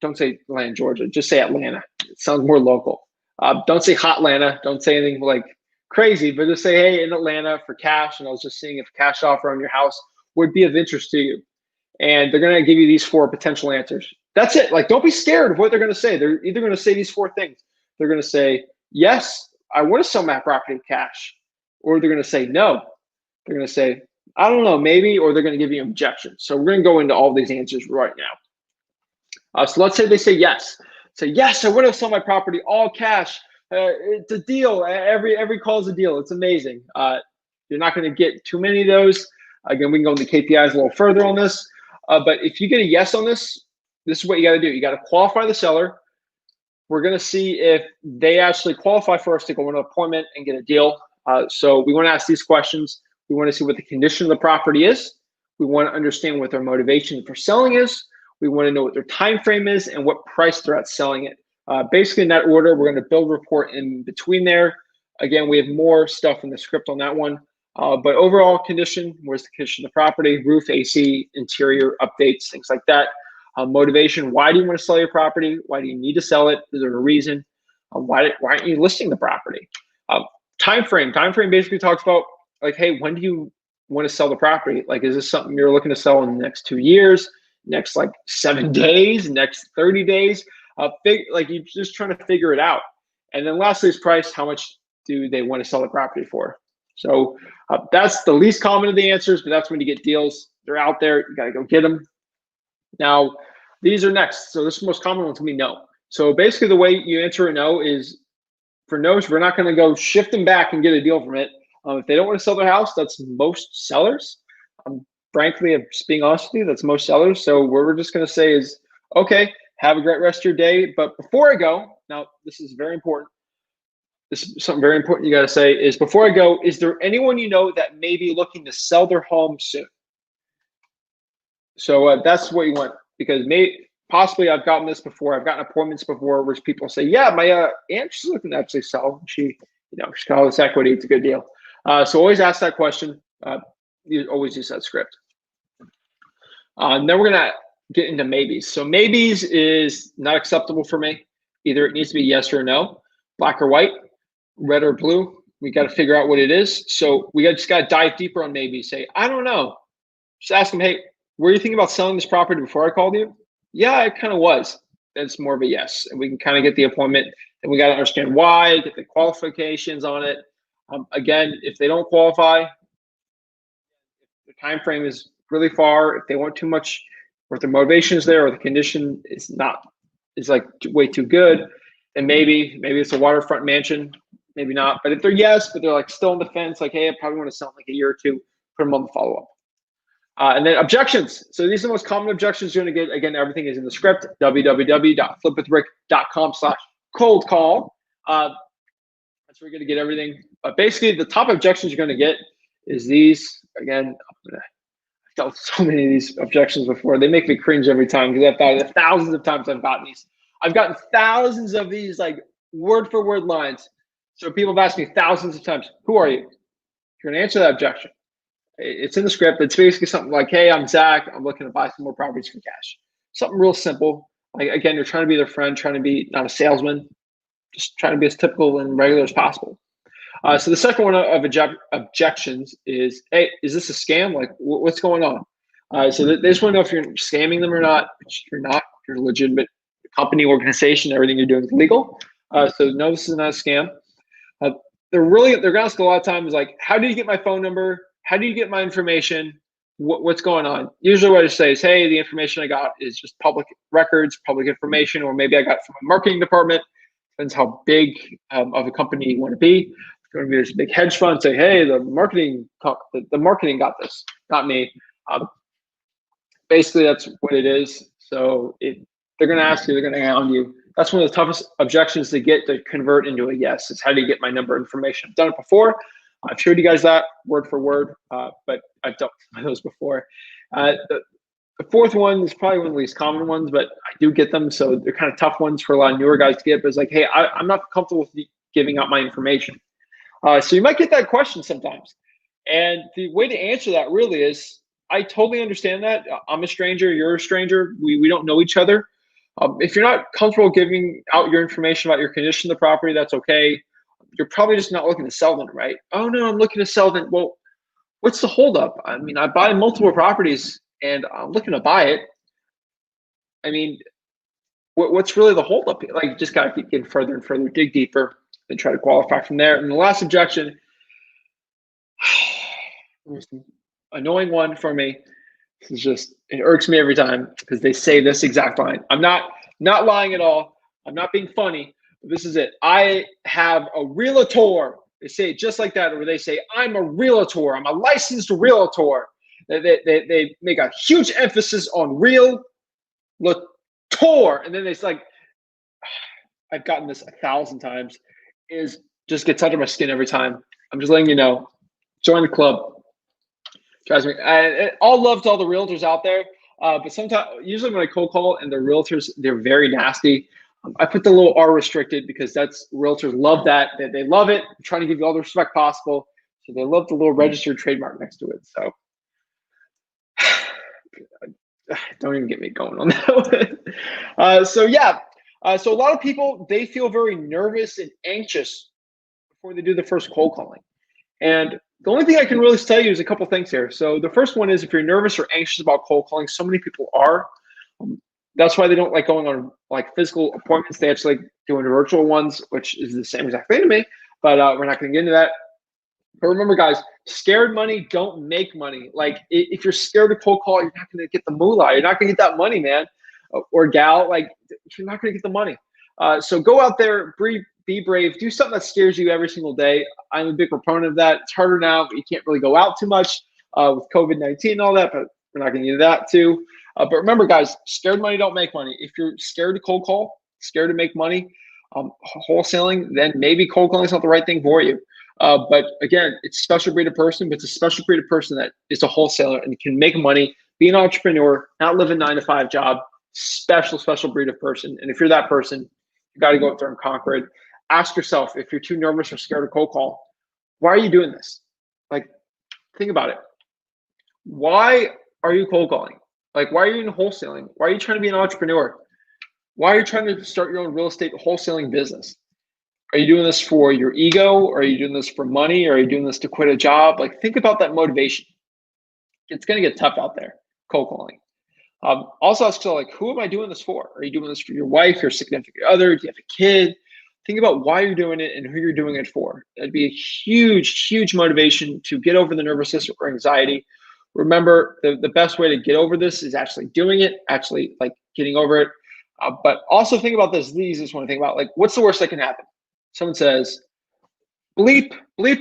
Don't say Atlanta, Georgia. Just say Atlanta. It sounds more local. Don't say hot Atlanta. Don't say anything like crazy, but just say, hey, in Atlanta for cash. And I was just seeing if a cash offer on your house would be of interest to you. And they're going to give you these 4 potential answers. That's it. Like, don't be scared of what they're going to say. They're either going to say these 4 things. They're going to say, yes, I want to sell my property cash. Or they're going to say no. They're going to say, I don't know, maybe, or they're going to give you objections. So we're going to go into all these answers right now. So let's say they say yes. Say, yes, I want to sell my property all cash. It's a deal. Every call is a deal. It's amazing. You're not going to get too many of those. Again, we can go into KPIs a little further on this. But if you get a yes on this, this is what you got to do. You got to qualify the seller. We're going to see if they actually qualify for us to go on an appointment and get a deal. So we want to ask these questions. We want to see what the condition of the property is. We want to understand what their motivation for selling is. We want to know what their time frame is and what price they're at selling it. Basically, in that order, we're going to build a report in between there. Again, we have more stuff in the script on that one. But overall condition, where's the condition of the property, roof, AC, interior updates, things like that. Motivation, why do you want to sell your property? Why do you need to sell it? Is there a reason? Why aren't you listing the property? Time frame basically talks about, like, hey, when do you want to sell the property? Like, is this something you're looking to sell in the next 2 years? next like 7 days, next 30 days. Like you're just trying to figure it out. And then lastly is price. How much do they want to sell the property for? So that's the least common of the answers, but that's when you get deals. They're out there. You got to go get them. Now, these are next. So this is the most common one to me, no. So basically the way you answer a no is, for no's, we're not going to go shift them back and get a deal from it. If they don't want to sell their house, that's most sellers. Frankly, I'm just being honest with you, that's most sellers. So what we're just going to say is, okay, have a great rest of your day. But before I go, now this is very important. This is something very important you got to say is, before I go, is there anyone you know that may be looking to sell their home soon? So that's what you want, because possibly I've gotten this before. I've gotten appointments before where people say, yeah, my aunt, she's looking to actually sell. She's got all this equity. It's a good deal. So always ask that question. You always use that script. Then we're going to get into maybes. So maybes is not acceptable for me. Either it needs to be yes or no, black or white, red or blue. We got to figure out what it is. So we just got to dive deeper on maybes. Say, I don't know. Just ask them, hey, were you thinking about selling this property before I called you? Yeah, it kind of was. That's more of a yes. And we can kind of get the appointment, and we got to understand why, get the qualifications on it. Again, if they don't qualify, if the time frame is really far, if they want too much, or if the motivation is there, or the condition is like way too good, then maybe it's a waterfront mansion, maybe not. But if they're yes, but they're like still on the fence, like, hey, I probably want to sell in like a year or two, put them on the follow-up. And then objections. So these are the most common objections you're going to get. Again, everything is in the script, www.flipwithrick.com/cold call. That's where you're going to get everything. But basically, the top objections you're going to get is these. Again, I've dealt with so many of these objections before. They make me cringe every time, because I've thought thousands of times I've gotten these. I've gotten thousands of these, like word for word lines. So people have asked me thousands of times, who are you? You're going to answer that objection. It's in the script. It's basically something like, hey, I'm Zach. I'm looking to buy some more properties for cash. Something real simple. Like, again, you're trying to be their friend, trying to be not a salesman, just trying to be as typical and regular as possible. So the second one of objections is, hey, is this a scam? Like, what's going on? So they just want to know if you're scamming them or not, which you're not. You're a legitimate company, organization. Everything you're doing is legal. So no, this is not a scam. They're going to ask a lot of times, like, how did you get my phone number? How do you get my information? What's going on? Usually what I say is, hey, the information I got is just public records, public information, or maybe I got it from a marketing department. Depends how big of a company you want to be. If you want to be this big hedge fund, say, hey, the marketing got this, not me. Basically, that's what it is. So they're going to ask you, they're going to hound you. That's one of the toughest objections to get to convert into a yes. Is how do you get my number information? I've done it before. I've showed you guys that word for word, but I've dealt with those before. The fourth one is probably one of the least common ones, but I do get them. So they're kind of tough ones for a lot of newer guys to get. But it's like, hey, I'm not comfortable with giving out my information. So you might get that question sometimes. And the way to answer that really is, I totally understand that. I'm a stranger. You're a stranger. We don't know each other. If you're not comfortable giving out your information about your condition of the property, that's okay. You're probably just not looking to sell them, right? Oh no, I'm looking to sell them. Well, what's the holdup? I mean, I buy multiple properties and I'm looking to buy it. I mean, what's really the holdup? Like, you just gotta keep getting further and further, dig deeper, and try to qualify from there. And the last objection, annoying one for me. This is just, it irks me every time, because they say this exact line. I'm not lying at all. I'm not being funny. This is it. I have a realtor. They say it just like that, or they say, I'm a realtor. I'm a licensed realtor. They make a huge emphasis on realtor. And then it's like, I've gotten this 1,000 times, is just gets under my skin every time. I'm just letting you know, join the club. Trust me. All love to all the realtors out there. But sometimes, usually when I cold call and the realtors, they're very nasty. I put the little R restricted, because that's, realtors love that. They love it. I'm trying to give you all the respect possible. So they love the little registered trademark next to it. So don't even get me going on that one. So yeah. So a lot of people, they feel very nervous and anxious before they do the first cold calling. And The only thing I can really tell you is a couple things here. So the first one is if you're nervous or anxious about cold calling, so many people are. That's why they don't like going on like physical appointments. They actually like doing virtual ones, which is the same exact thing to me. But we're not going to get into that. But remember, guys, scared money don't make money. Like if you're scared to cold call, you're not going to get the moolah. You're not going to get that money, man or gal. Like you're not going to get the money. So go out there, be brave, do something that scares you every single day. I'm a big proponent of that. It's harder now, but you can't really go out too much with COVID-19 and all that, but we're not going to get into that too. But remember, guys, scared money don't make money. If you're scared to cold call, scared to make money, wholesaling, then maybe cold calling is not the right thing for you. But again, it's a special breed of person, but it's a special breed of person that is a wholesaler and can make money, be an entrepreneur, not live a 9-to-5 job. Special breed of person. And if you're that person, you got to go out there and conquer it. Ask yourself, if you're too nervous or scared to cold call, why are you doing this? Like, think about it. Why are you cold calling? Like, why are you in wholesaling? Why are you trying to be an entrepreneur? Why are you trying to start your own real estate wholesaling business? Are you doing this for your ego? Or are you doing this for money? Or are you doing this to quit a job? Like, think about that motivation. It's going to get tough out there, cold calling. Also ask yourself, like, who am I doing this for? Are you doing this for your wife, your significant other? Do you have a kid? Think about why you're doing it and who you're doing it for. That'd be a huge motivation to get over the nervousness or anxiety. Remember, the best way to get over this is actually doing it, actually like getting over it. But also think about this, the easiest one to think about, like, what's the worst that can happen? Someone says, bleep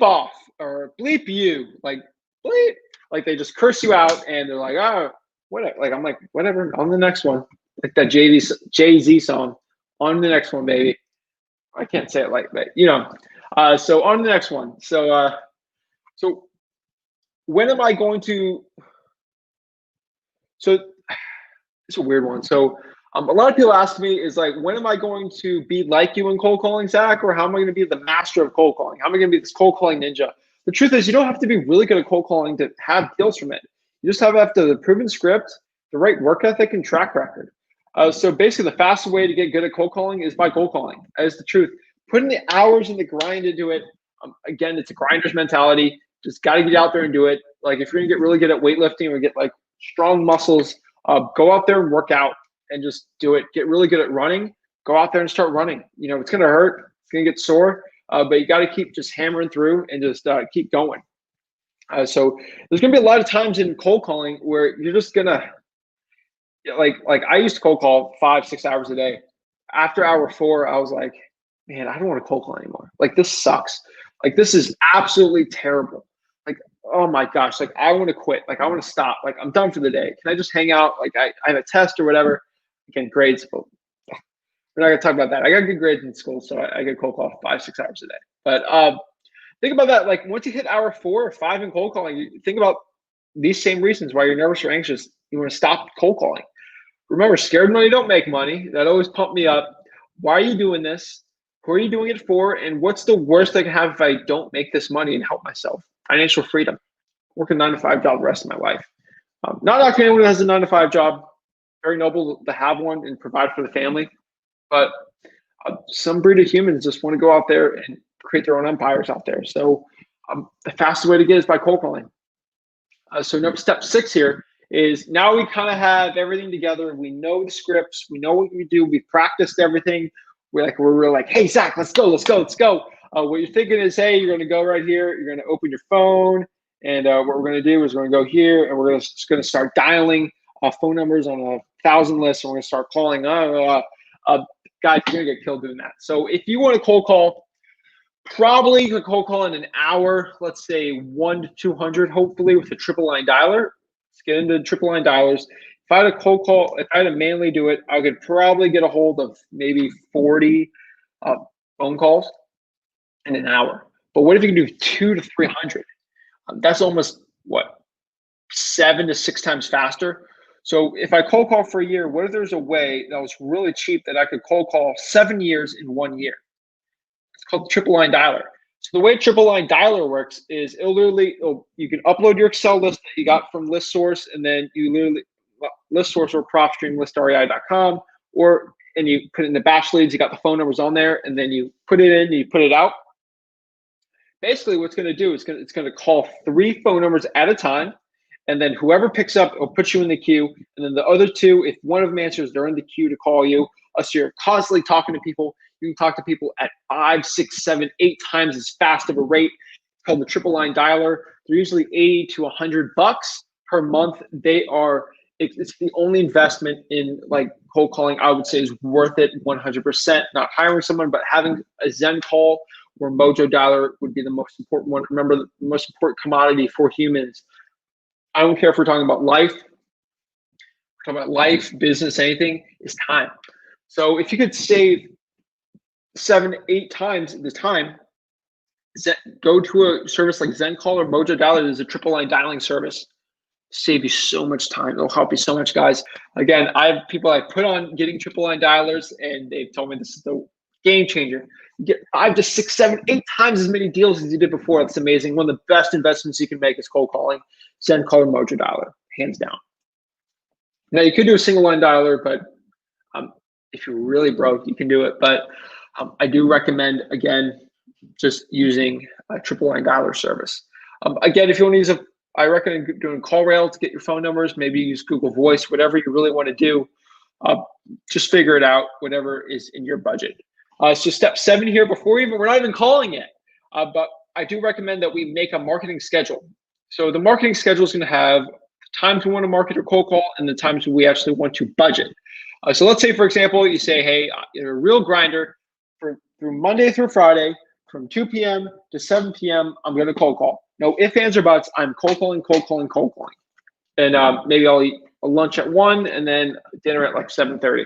off, or bleep you, like bleep, like they just curse you out and they're like, oh, whatever. Like, I'm like, whatever, on the next one. Like that Jay-Z song, on the next one, baby. I can't say it like that, you know. So on the next one. So when am I going to, so it's a weird one. So a lot of people ask me is like, when am I going to be like you in cold calling, Zach? Or how am I going to be the master of cold calling? How am I going to be this cold calling ninja? The truth is, you don't have to be really good at cold calling to have deals from it. You just have to have the proven script, the right work ethic, and track record. So basically, the fastest way to get good at cold calling is by cold calling. That is the truth. Putting the hours and the grind into it. Again, it's a grinder's mentality. Just got to get out there and do it. Like if you're gonna get really good at weightlifting or get like strong muscles, go out there and work out and just do it. Get really good at running. Go out there and start running. You know, it's gonna hurt. It's gonna get sore, but you got to keep just hammering through and just keep going. So there's gonna be a lot of times in cold calling where you're just gonna like I used to cold call 5-6 hours a day. After hour 4, I was like, man, I don't want to cold call anymore. Like this sucks. Like this is absolutely terrible. Like, oh my gosh, like I want to quit. Like I want to stop. Like I'm done for the day. Can I just hang out? Like I have a test or whatever. Again, grades. But we're not gonna talk about that. I got good grades in school, so I get cold call 5-6 hours a day. But think about that. Like once you hit hour 4 or 5 in cold calling, you think about these same reasons why you're nervous or anxious. You want to stop cold calling. Remember, scared money don't make money. That always pumped me up. Why are you doing this? Who are you doing it for? And what's the worst I can have if I don't make this money and help myself? Financial freedom. Work a 9-to-5 job the rest of my life. Not knocking anyone who has a 9-to-5 job. Very noble to have one and provide for the family. But some breed of humans just want to go out there and create their own empires out there. So the fastest way to get is by cold calling. So step 6 here is now we kind of have everything together. We know the scripts. We know what we do. We practiced everything. We're like, hey, Zach, let's go. What you're thinking is, hey, you're going to go right here. You're going to open your phone. And what we're going to do is we're going to go here and we're just going to start dialing phone numbers on 1,000 lists. And we're going to start calling. Guys, you're going to get killed doing that. So if you want to cold call, probably you can cold call in an hour, let's say 1 to 200, hopefully with a triple line dialer. Let's get into triple line dialers. If I had a cold call, if I had to manually do it, I could probably get a hold of maybe 40 phone calls in an hour. But what if you can do 200 to 300? That's almost what, 7 to 6 times faster. So if I cold call for a year, what if there's a way that was really cheap that I could cold call 7 years in 1 year? It's called the triple line dialer. So the way triple line dialer works is you can upload your Excel list that you got from ListSource, and then you literally ListSource or PropStream listrei.com, and you put it in the batch leads. You got the phone numbers on there, and then you put it in, you put it out. basically what's going to do is it's going to call 3 phone numbers at a time, and then whoever picks up will put you in the queue, and then the other 2, if one of them answers, they're in the queue to call you. So you're constantly talking to people. You can talk to people at 5, 6, 7, 8 times as fast of a rate. It's called the triple line dialer. They're usually $80 to $100 per month. It's the only investment in like cold calling I would say is worth it 100%. Not hiring someone, but having a Zen call or Mojo Dialer would be the most important one. Remember, the most important commodity for humans. I don't care if we're talking about life, business, anything, is time. So if you could save 7, 8 times the time, go to a service like Zen Call or Mojo Dialer. There's a triple line dialing service. Save you so much time. It'll help you so much, guys. Again, I have people I put on getting triple line dialers, and they've told me this is the game changer. You get 5 to 6, 7, 8 times as many deals as you did before. That's amazing. One of the best investments you can make is cold calling, Zen Call or Mojo Dialer, hands down. Now you could do a single line dialer, but if you're really broke, you can do it. But I do recommend, again, just using a triple line dialer service. Again, if you want to use I recommend doing call rail to get your phone numbers. Maybe use Google Voice, whatever you really want to do. Just figure it out, whatever is in your budget. So step 7 here, we're not even calling yet. But I do recommend that we make a marketing schedule. So the marketing schedule is going to have times we want to market or cold call and the times we actually want to budget. So let's say, for example, you say, hey, you're a real grinder through Monday through Friday from 2 p.m. to 7 p.m. I'm going to cold call. No ifs, ands, or buts. I'm cold calling. And maybe I'll eat a lunch at 1 and then dinner at like 7:30.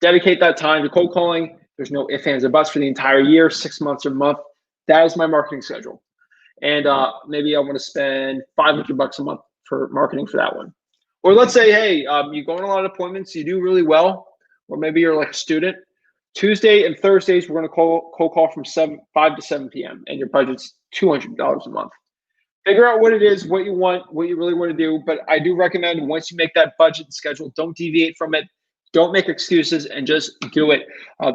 Dedicate that time to cold calling. There's no ifs, ands, or buts for the entire year, 6 months or month. That is my marketing schedule. And maybe I want to spend $500 a month for marketing for that one. Or let's say, hey, you go on a lot of appointments, you do really well, or maybe you're like a student. Tuesday and Thursdays, we're going to cold call from 5 to 7 p.m. and your budget's $200 a month. Figure out what it is, what you want, what you really want to do. But I do recommend once you make that budget schedule, don't deviate from it. Don't make excuses and just do it.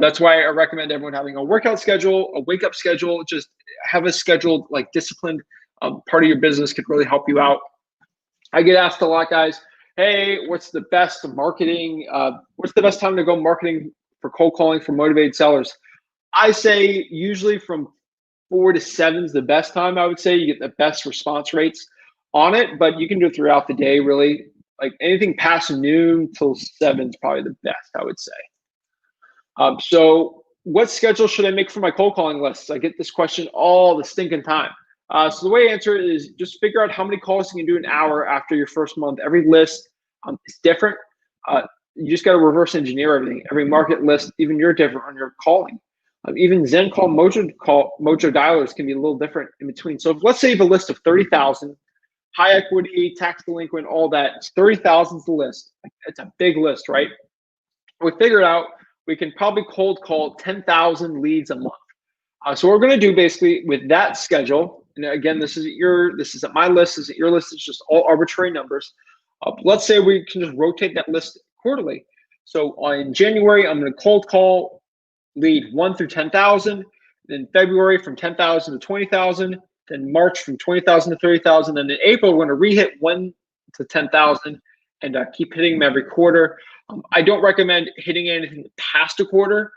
That's why I recommend everyone having a workout schedule, a wake up schedule. Just have a scheduled, like disciplined part of your business could really help you out. I get asked a lot, guys, hey, what's the best marketing? What's the best time to go marketing for cold calling for motivated sellers? I say usually from 4 to 7 is the best time. I would say you get the best response rates on it, but you can do it throughout the day, really. Like anything past noon till 7 is probably the best, I would say. So what schedule should I make for my cold calling lists? I get this question all the stinking time. So the way I answer it is just figure out how many calls you can do an hour after your first month. Every list is different. You just got to reverse engineer everything. Every market list, even you're different on your calling. Even Zen Call, Mojo Dialers can be a little different in between. So let's say you have a list of 30,000, high equity, tax delinquent, all that. It's 30,000 is the list. It's a big list, right? We figured out we can probably cold call 10,000 leads a month. So what we're going to do basically with that schedule, and again, this isn't my list, this isn't your list, it's just all arbitrary numbers. Let's say we can just rotate that list quarterly. So in January, I'm going to cold call lead 1 through 10,000. Then February from 10,000 to 20,000. Then March from 20,000 to 30,000. Then in April, we're going to rehit 1 to 10,000 and keep hitting them every quarter. I don't recommend hitting anything past a quarter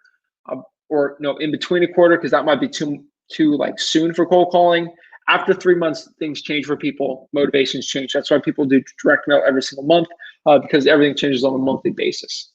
or in between a quarter because that might be too like soon for cold calling. After 3 months, things change for people. Motivations change. That's why people do direct mail every single month because everything changes on a monthly basis.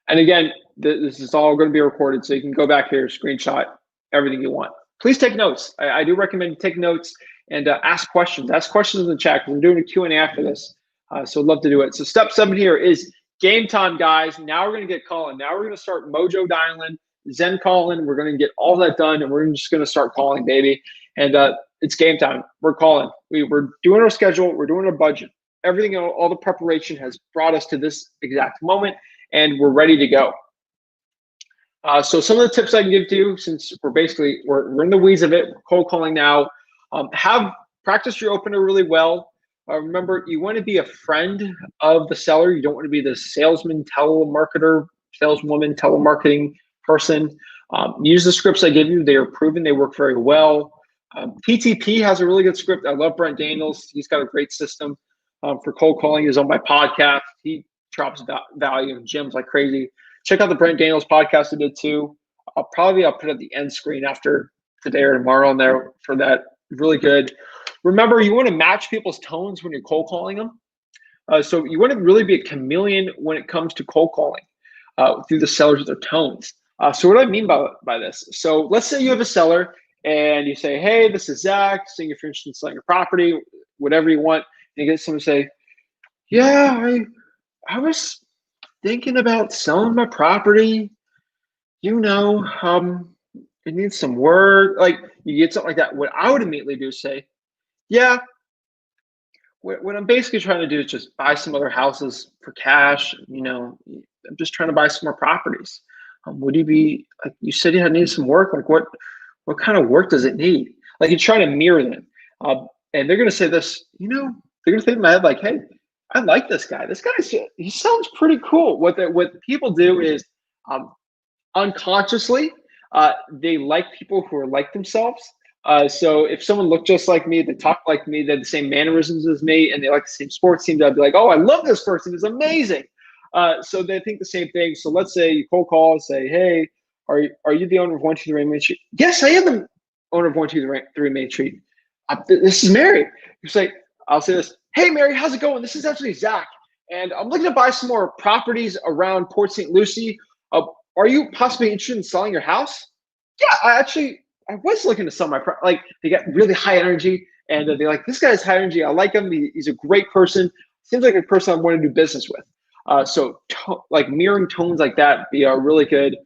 And again, this is all going to be recorded, so you can go back here, screenshot everything you want. Please take notes. I do recommend you take notes and ask questions. Ask questions in the chat because I'm doing a Q&A after this, so I'd love to do it. So step 7 here is game time, guys. Now we're going to get calling. Now we're going to start Mojo dialing, Zen calling. We're going to get all that done, and we're just going to start calling, baby. And it's game time. We're calling. We're doing our schedule. We're doing our budget. Everything, all the preparation has brought us to this exact moment, and we're ready to go. So some of the tips I can give to you, since we're in the weeds of it, we're cold calling now. Practice your opener really well. Remember, you want to be a friend of the seller. You don't want to be the salesman, telemarketer, saleswoman, telemarketing person. Use the scripts I give you. They are proven. They work very well. PTP has a really good script. I love Brent Daniels. He's got a great system for cold calling. He's on my podcast. He drops value in gyms like crazy. Check out the Brent Daniels podcast I did too. I'll put it at the end screen after today or tomorrow on there for that. Really good. Remember, you want to match people's tones when you're cold calling them. So you want to really be a chameleon when it comes to cold calling through the sellers with their tones. So what do I mean by this? So let's say you have a seller and you say, hey, this is Zach, seeing if you're interested in selling your property, whatever you want. And you get someone to say, yeah, I was thinking about selling my property. You know, it needs some work. Like you get something like that. What I would immediately do is say, yeah, what I'm basically trying to do is just buy some other houses for cash. You know, I'm just trying to buy some more properties. Would you be like, you said you had needed some work? Like what kind of work does it need? Like you're trying to mirror them. And they're going to say this, you know, they're going to think in my head like, hey, I like this guy. This guy, he sounds pretty cool. What people do is unconsciously, they like people who are like themselves. So if someone looked just like me, they talk like me, they had the same mannerisms as me, and they like the same sports teams, I'd be like, oh, I love this person. It's amazing. So they think the same thing. So let's say you cold call and say, hey, are you the owner of 123 Main Street? Yes, I am the owner of 123 Main Street. This is Mary. You say, I'll say this. Hey, Mary, how's it going? This is actually Zach, and I'm looking to buy some more properties around Port St. Lucie. Are you possibly interested in selling your house? Yeah, I was looking to sell my like they get really high energy and they're like, this guy's high energy. I like him. He's a great person. Seems like a person I want to do business with. So like mirroring tones like that be really good.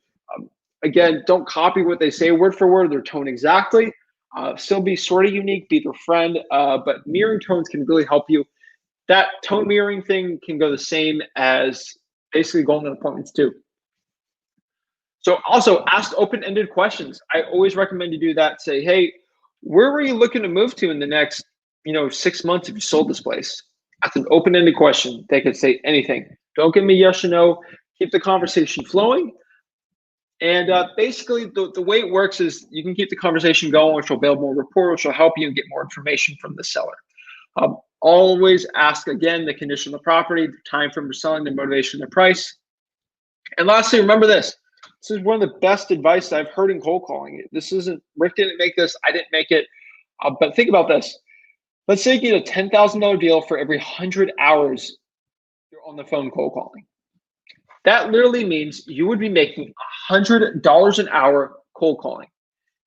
Again, don't copy what they say word for word, their tone exactly. Still be sort of unique, be their friend, but mirroring tones can really help you. That tone mirroring thing can go the same as basically going on appointments too. So also ask open-ended questions. I always recommend you do that. Say, hey, where were you looking to move to in the next, 6 months if you sold this place? That's an open-ended question. They could say anything. Don't give me yes or no. Keep the conversation flowing. And basically, the way it works is you can keep the conversation going, which will build more rapport, which will help you get more information from the seller. Always ask, again, the condition of the property, the time frame for selling, the motivation, the price. And lastly, remember this. This is one of the best advice I've heard in cold calling. This isn't, Rick didn't make this, I didn't make it. But think about this. Let's say you get a $10,000 deal for every 100 hours you're on the phone cold calling. That literally means you would be making $100 an hour cold calling.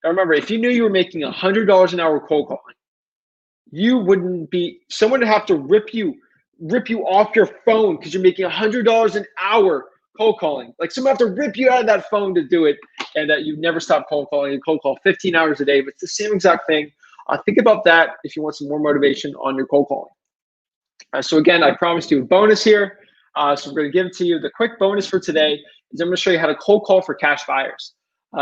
Now remember, if you knew you were making $100 an hour cold calling, you wouldn't be, someone would have to rip you off your phone because you're making $100 an hour cold calling. Like someone have to rip you out of that phone to do it, and that you never stop cold calling. You cold call 15 hours a day, but it's the same exact thing. Think about that if you want some more motivation on your cold calling. So again, I promised you a bonus here. So we're going to give it to you. The quick bonus for today is I'm going to show you how to cold call for cash buyers.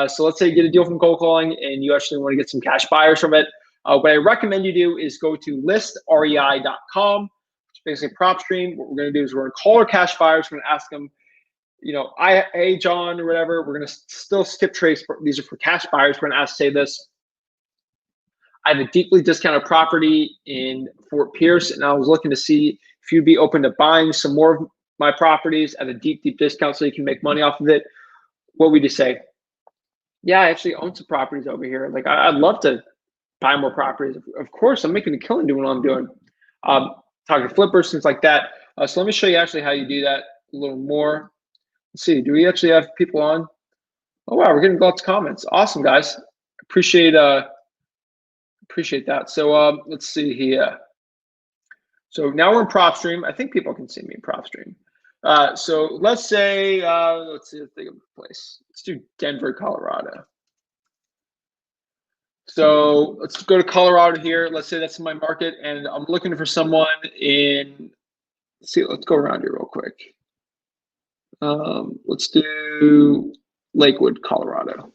So let's say you get a deal from cold calling and you actually want to get some cash buyers from it. What I recommend you do is go to listrei.com, which is basically PropStream. What we're going to do is we're going to call our cash buyers. We're going to ask them, hey, John, or whatever. We're going to still skip trace. These are for cash buyers. We're going to say this. I have a deeply discounted property in Fort Pierce, and I was looking to see if you'd be open to buying some more of my properties at a deep discount so you can make money off of it. What would you say? Yeah, I actually own some properties over here. Like, I'd love to buy more properties. Of course, I'm making a killing doing what I'm doing. Talking to flippers, things like that. So let me show you actually how you do that a little more. Let's see, do we actually have people on? Oh, wow, we're getting lots of comments. Awesome, guys. Appreciate that. So let's see here. So now we're in PropStream. I think people can see me in PropStream. So let's say, let's see, think of a place. Let's do Denver, Colorado. So let's go to Colorado here. Let's say that's in my market, and I'm looking for someone in, let's see, let's go around here real quick. Let's do Lakewood, Colorado.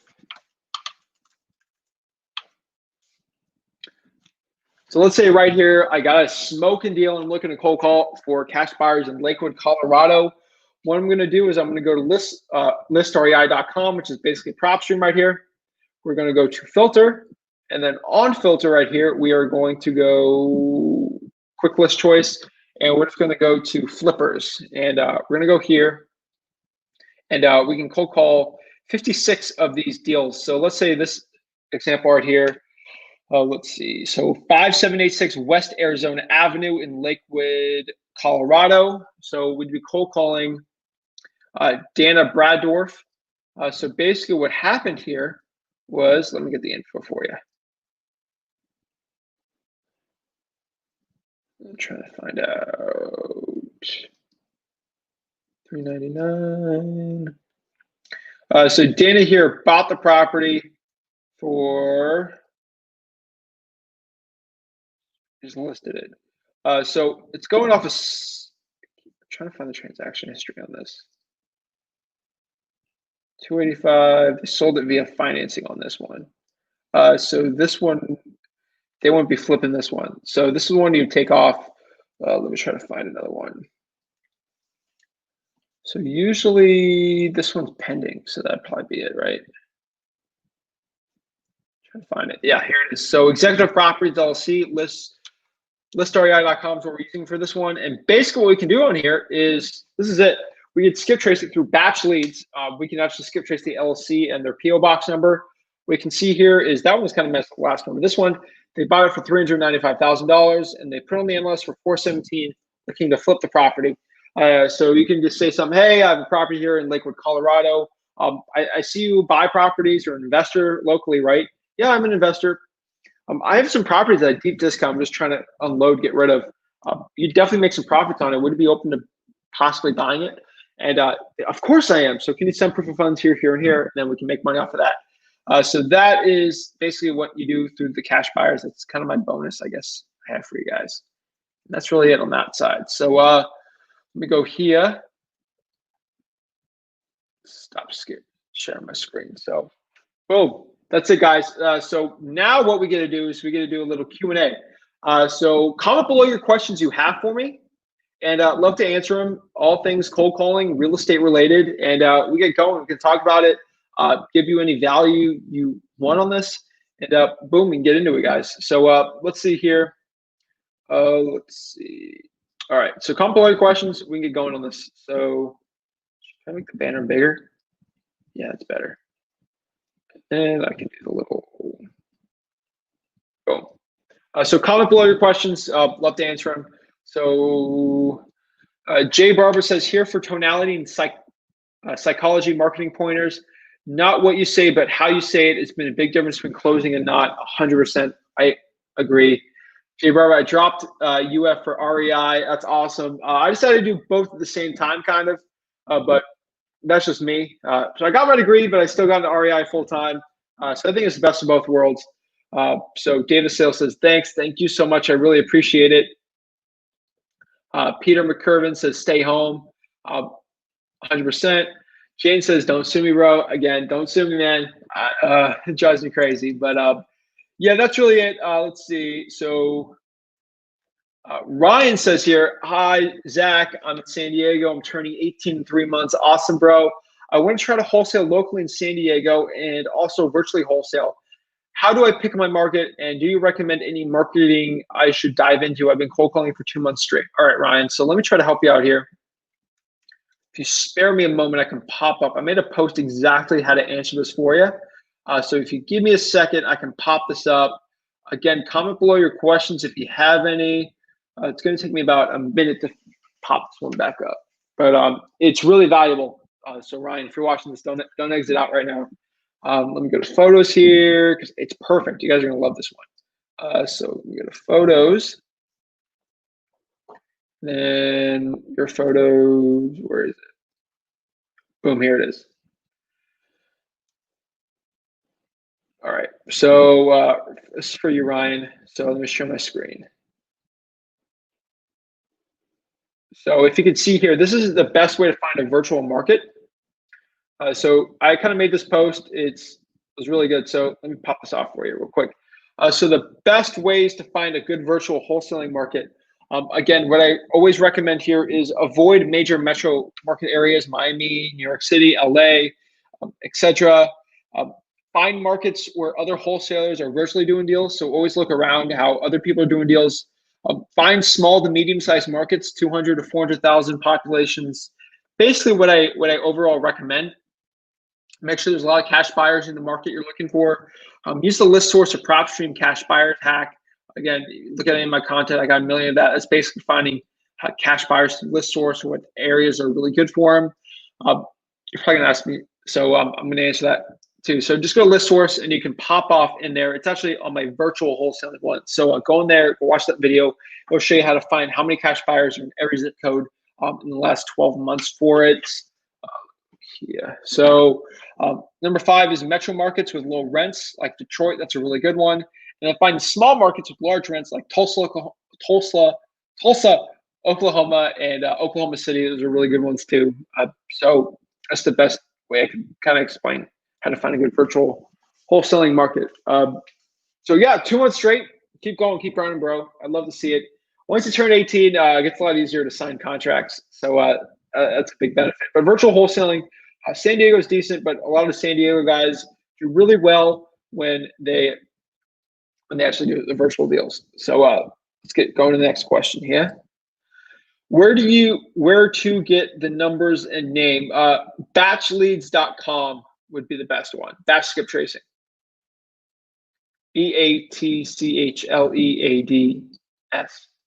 So let's say right here, I got a smoking deal and looking to cold call for cash buyers in Lakewood, Colorado. what I'm going to do is I'm going to go to listrei.com, which is basically PropStream right here. We're going to go to filter, and then on filter right here, we are going to go quick list choice, and we're just going to go to flippers, and we're going to go here, and we can cold call 56 of these deals. So let's say this example right here. Let's see. So 5786 West Arizona Avenue in Lakewood, Colorado. So we'd be cold calling Dana Braddorf. So basically what happened here was, let me get the info for you. I'm trying to find out. 399. So Dana here bought the property for, just listed it. So it's going off of, I'm trying to find the transaction history on this. 285, they sold it via financing on this one. So this one, they won't be flipping this one. So this is one you take off. Let me try to find another one. So usually this one's pending, so that'd probably be it, right? Trying to find it. Yeah, here it is. So Executive Properties LLC, listrei.com is what we're using for this one. And basically what we can do on here is, this is it. We can skip trace it through batch leads. We can actually skip trace the LLC and their PO box number. What we can see here is that one was kind of messed up last one, but this one, they bought it for $395,000 and they put on the MLS for $417, looking to flip the property. So you can just say something, hey, I have a property here in Lakewood, Colorado. I see you buy properties. You're an investor locally, right? Yeah, I'm an investor. I have some properties at a deep discount. I'm just trying to unload, get rid of. You definitely make some profits on it. Would you be open to possibly buying it? And of course I am. So can you send proof of funds here, here, and here, and then we can make money off of that. So that is basically what you do through the cash buyers. That's kind of my bonus, I guess, I have for you guys. And that's really it on that side. So let me go here. Stop sharing my screen. So boom, that's it, guys. So now what we get to do is we get to do a little Q&A. So comment below your questions you have for me. And love to answer them, all things cold calling, real estate related. And we get going. We can talk about it, give you any value you want on this. And boom, we can get into it, guys. So let's see here. Let's see. All right. So comment below your questions. We can get going on this. So can I make the banner bigger? Yeah, it's better. And I can do the little. Boom. So comment below your questions. Love to answer them. So Jay Barber says, here for tonality and psychology marketing pointers, not what you say, but how you say it. It's been a big difference between closing and not. 100%. I agree. Jay Barber, I dropped UF for REI. That's awesome. I decided to do both at the same time, kind of, but that's just me. So I got my degree, but I still got into REI full time. So I think it's the best of both worlds. So David Sale says, thanks. Thank you so much. I really appreciate it. Peter McCurvin says, stay home. 100%. Jane says, don't sue me, bro. Again, don't sue me, man. It drives me crazy. But yeah, that's really it. Let's see. So Ryan says here, hi, Zach. I'm in San Diego. I'm turning 18 in 3 months. Awesome, bro. I want to try to wholesale locally in San Diego and also virtually wholesale. How do I pick my market, and do you recommend any marketing I should dive into? I've been cold calling for 2 months straight. All right, Ryan. So let me try to help you out here. If you spare me a moment, I can pop up. I made a post exactly how to answer this for you. So if you give me a second, I can pop this up. Again, comment below your questions if you have any. It's going to take me about a minute to pop this one back up. But it's really valuable. So Ryan, if you're watching this, don't exit out right now. Let me go to photos here because it's perfect. You guys are going to love this one. So let me go to photos. Then your photos, where is it? Boom, here it is. All right, so this is for you, Ryan. So let me share my screen. So if you can see here, this is the best way to find a virtual market. So I kind of made this post. It was really good. So let me pop this off for you real quick. So the best ways to find a good virtual wholesaling market. Again, what I always recommend here is avoid major metro market areas, Miami, New York City, LA, etc. Find markets where other wholesalers are virtually doing deals. So always look around how other people are doing deals. Find small to medium-sized markets, 200 to 400,000 populations. Basically, what I overall recommend. Make sure there's a lot of cash buyers in the market you're looking for. Use the list source or PropStream cash buyers hack. Again, look at any of my content. I got a million of that. It's basically finding cash buyers to list source or what areas are really good for them. You're probably gonna ask me, so I'm gonna answer that too. So just go to list source and you can pop off in there. It's actually on my virtual wholesaling one. So go in there, go watch that video. It'll show you how to find how many cash buyers are in every zip code in the last 12 months for it. Yeah. So number 5 is metro markets with low rents, like Detroit. That's a really good one. And then find small markets with large rents, like Tulsa, Oklahoma, and Oklahoma City. Those are really good ones too. So that's the best way I can kind of explain how to find a good virtual wholesaling market. So yeah, 2 months straight. Keep going, keep running, bro. I'd love to see it. Once you turn 18, it gets a lot easier to sign contracts. So that's a big benefit. But virtual wholesaling, San Diego is decent, but a lot of the San Diego guys do really well when they actually do the virtual deals. So let's get going to the next question here. Where to get the numbers and name? Batchleads.com would be the best one. Batch skip tracing. BATCHLEADS.com.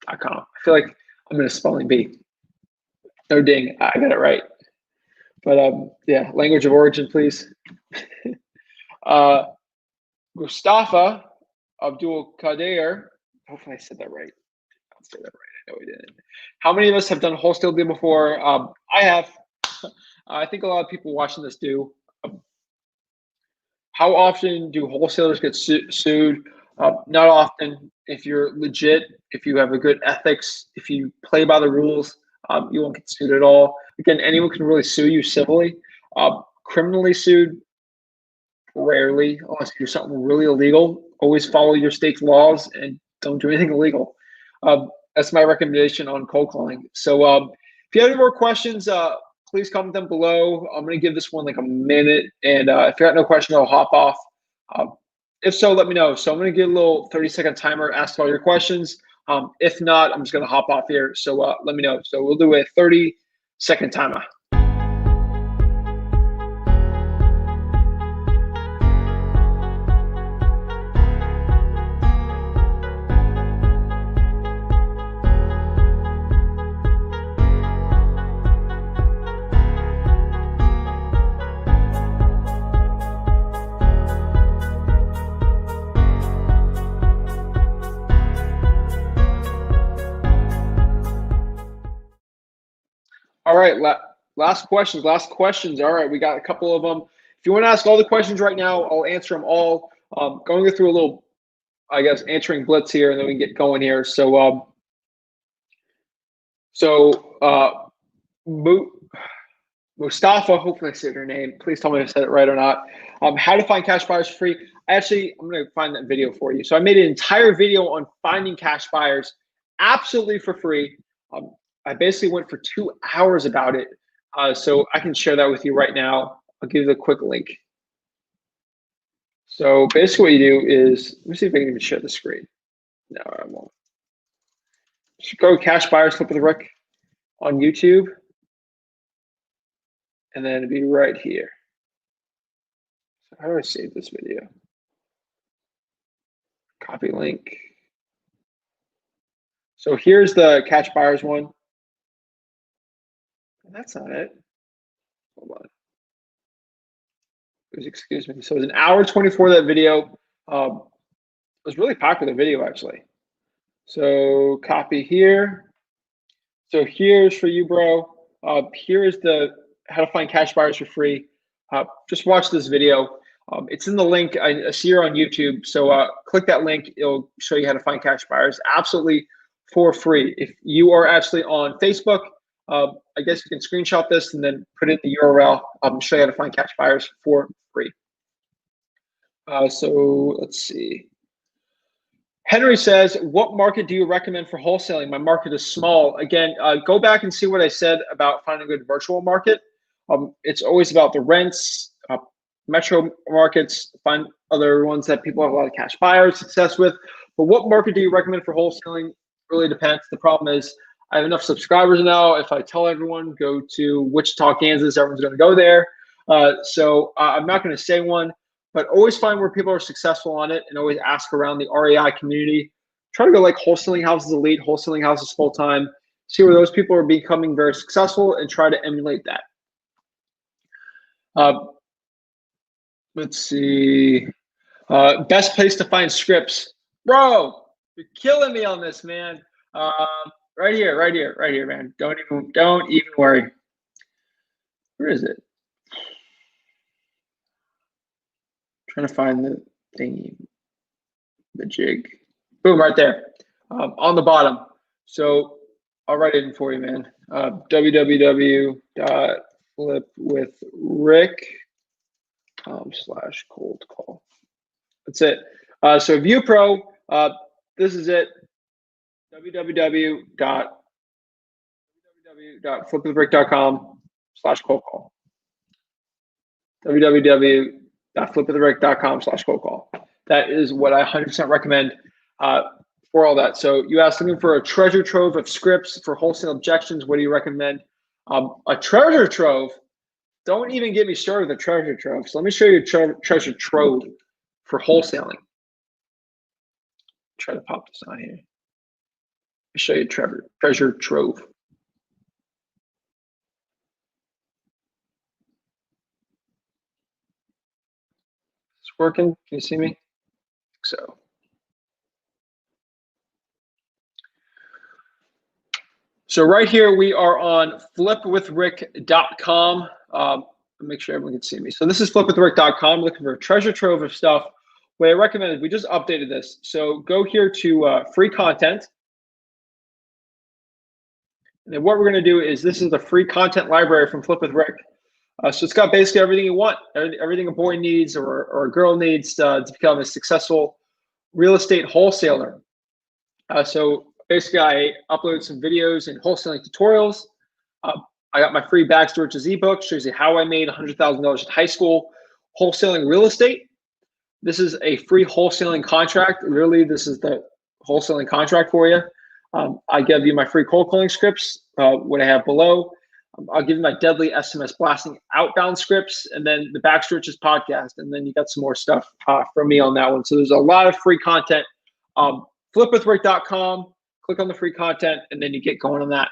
I feel like I'm in a spelling bee. No ding, I got it right. But yeah, language of origin, please. Mustafa Abdul Kader. Hopefully I said that right. I'll say that right. I know we didn't. How many of us have done a wholesale deal before? I have. I think a lot of people watching this do. How often do wholesalers get sued? Not often. If you're legit, if you have a good ethics, if you play by the rules, you won't get sued at all. Again, anyone can really sue you civilly. Criminally sued, rarely, unless you do something really illegal. Always follow your state's laws and don't do anything illegal. That's my recommendation on cold calling. So if you have any more questions, please comment them below. I'm going to give this one like a minute. And if you got no question, I'll hop off. If so, let me know. So I'm going to get a little 30-second timer, ask all your questions. If not, I'm just going to hop off here. So let me know. So we'll do a 30-second timer. All right, last questions. All right, we got a couple of them. If you want to ask all the questions right now, I'll answer them all. Going through a little, I guess, answering blitz here, and then we can get going here. So, Mustafa, hopefully I said your name. Please tell me if I said it right or not. How to find cash buyers for free. I'm going to find that video for you. So I made an entire video on finding cash buyers absolutely for free. I basically went for 2 hours about it. So I can share that with you right now. I'll give you a quick link. So basically what you do is, let me see if I can even share the screen. No, I won't. Just go cash buyers, flip of the Rick on YouTube. And then it'll be right here. So how do I save this video? Copy link. So here's the cash buyers one. That's not it. Hold on. Excuse me. So it was an hour 24 that video. It was really popular video actually. So copy here. So here's for you, bro. Here's the how to find cash buyers for free. Just watch this video. It's in the link I see here on YouTube. So click that link. It'll show you how to find cash buyers absolutely for free. If you are actually on Facebook, I guess you can screenshot this and then put it in the URL. Show you how to find cash buyers for free. So let's see. Henry says, what market do you recommend for wholesaling? My market is small. Again, go back and see what I said about finding a good virtual market. It's always about the rents, metro markets, find other ones that people have a lot of cash buyers success with. But what market do you recommend for wholesaling? Really depends. The problem is I have enough subscribers now. If I tell everyone go to Wichita, Kansas, everyone's going to go there. So I'm not going to say one, but always find where people are successful on it and always ask around the REI community. Try to go like Wholesaling Houses Elite, Wholesaling Houses Full Time, see where those people are becoming very successful and try to emulate that. Let's see. Best place to find scripts. Bro, you're killing me on this, man. Right here, man. Don't even worry. Where is it? Trying to find the thingy, the jig. Boom, right there, on the bottom. So I'll write it in for you, man. www.flipwithrick.com/cold call. That's it. So ViewPro, this is it. www.flipwithrick.com/cold call. www.flipwithrick.com/cold call. That is what I 100% recommend for all that. So you asked looking for a treasure trove of scripts for wholesale objections. What do you recommend? A treasure trove. Don't even get me started with a treasure trove. So let me show you a treasure trove for wholesaling. Try to pop this on here. Let me show you treasure trove. It's working. Can you see me? So right here we are on flipwithrick.com. Make sure everyone can see me. So this is flipwithrick.com, looking for a treasure trove of stuff. What I recommended, we just updated this. So go here to free content. And then what we're going to do is this is the free content library from Flip with Rick. So it's got basically everything you want, everything a boy needs or a girl needs to become a successful real estate wholesaler. So basically, I uploaded some videos and wholesaling tutorials. I got my free Backstories ebook, shows you how I made $100,000 in high school wholesaling real estate. This is a free wholesaling contract. Really, this is the wholesaling contract for you. I give you my free cold calling scripts, what I have below. I'll give you my deadly SMS blasting outbound scripts, and then the Backstories podcast, and then you got some more stuff from me on that one. So there's a lot of free content. Flipwithrick.com, click on the free content, and then you get going on that.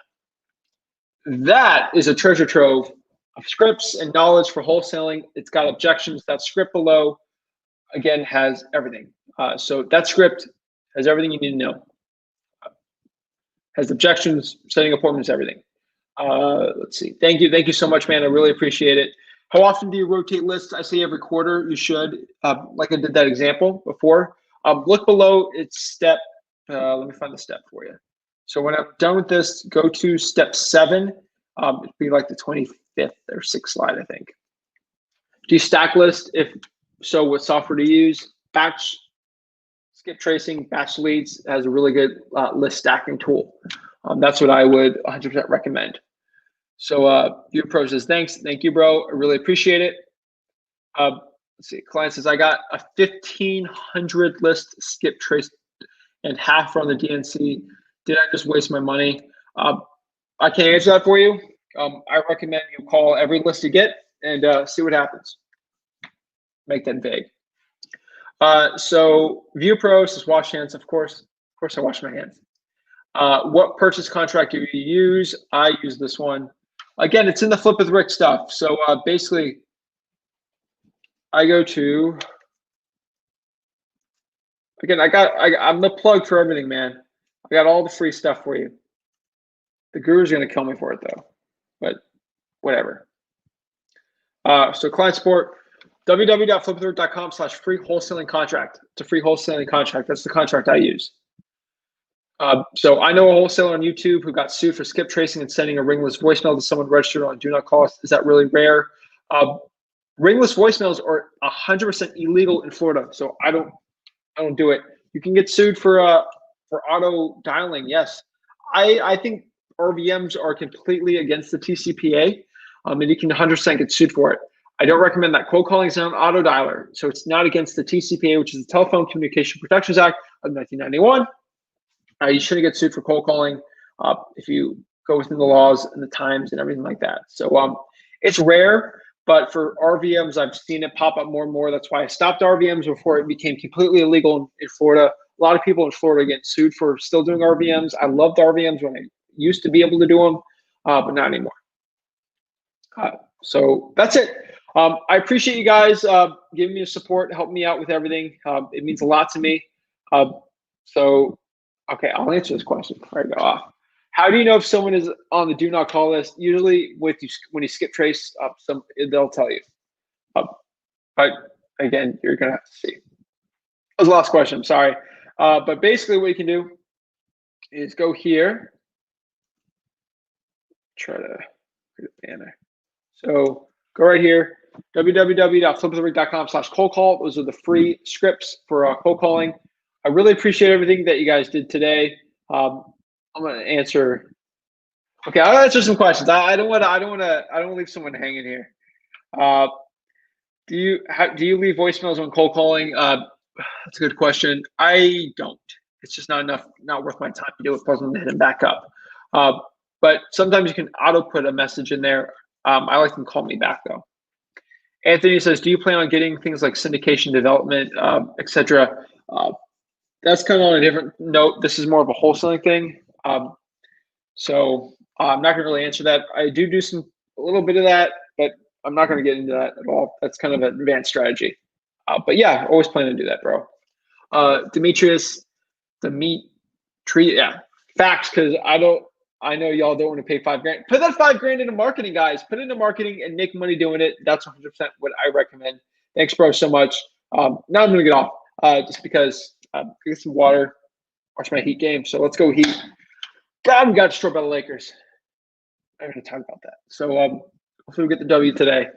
That is a treasure trove of scripts and knowledge for wholesaling. It's got objections. That script below, again, has everything. So that script has everything you need to know. Has objections, setting appointments, everything. Let's see. Thank you so much, man. I really appreciate it. How often do you rotate lists? I say every quarter. You should, like I did that example before. Look below. It's step. Let me find the step for you. So when I'm done with this, go to step 7. It'd be like the 25th or 6th slide, I think. Do you stack list? If so, what software to use? Batch, skip tracing, batch leads has a really good list stacking tool. That's what I would 100% recommend. So View Pro says, thank you, bro. I really appreciate it. Let's see, client says, I got a 1,500 list skip trace and half from the DNC. Did I just waste my money? I can't answer that for you. I recommend you call every list you get and see what happens. Make that vague. So View Pro says, wash hands. Of course I wash my hands. What purchase contract do you use? I use this one. Again, it's in the Flip with Rick stuff. So basically, I go to, again, I'm the plug for everything, man. I got all the free stuff for you. The guru's gonna kill me for it though, but whatever. So client support, www.flipwithrick.com/free wholesaling contract. It's a free wholesaling contract. That's the contract I use. So I know a wholesaler on YouTube who got sued for skip tracing and sending a ringless voicemail to someone registered on Do Not Call Us. Is that really rare? Ringless voicemails are 100% illegal in Florida, so I don't do it. You can get sued for auto dialing. Yes, I think RVMs are completely against the TCPA, and you can 100% get sued for it. I don't recommend that. Cold calling is not an auto dialer, so it's not against the TCPA, which is the Telephone Communication Protections Act of 1991. You shouldn't get sued for cold calling if you go within the laws and the times and everything like that. So it's rare, but for RVMs, I've seen it pop up more and more. That's why I stopped RVMs before it became completely illegal in Florida. A lot of people in Florida get sued for still doing RVMs. I loved RVMs when I used to be able to do them, but not anymore. So that's it. I appreciate you guys giving me support, helping me out with everything. It means a lot to me. Okay, I'll answer this question before I go off. How do you know if someone is on the do not call list? Usually, when you skip trace, they'll tell you. But again, you're gonna have to see. That was the last question. I'm sorry, but basically, what you can do is go here. Try to create a banner. So go right here, www.flipoftherig.com/cold call. Those are the free scripts for cold calling. I really appreciate everything that you guys did today. I'm going to answer. Okay, I'll answer some questions. I don't want to leave someone hanging here. Do you leave voicemails when cold calling? That's a good question. I don't. It's just not worth my time to do it. Plus, I'm hitting back up. But sometimes you can auto put a message in there. I like them to call me back though. Anthony says, do you plan on getting things like syndication development, etc.? That's kind of on a different note. This is more of a wholesaling thing. So I'm not going to really answer that. I do a little bit of that, but I'm not going to get into that at all. That's kind of an advanced strategy. But yeah, always plan to do that, bro. Demetrius, the meat tree, yeah, facts. Because I know y'all don't want to pay $5,000. Put that $5,000 into marketing, guys. Put it into marketing and make money doing it. That's 100% what I recommend. Thanks, bro, so much. Now I'm gonna get off just because get some water, watch my Heat game. So let's go Heat. God, we got destroyed by the Lakers. I'm gonna talk about that. So hopefully we get the W today.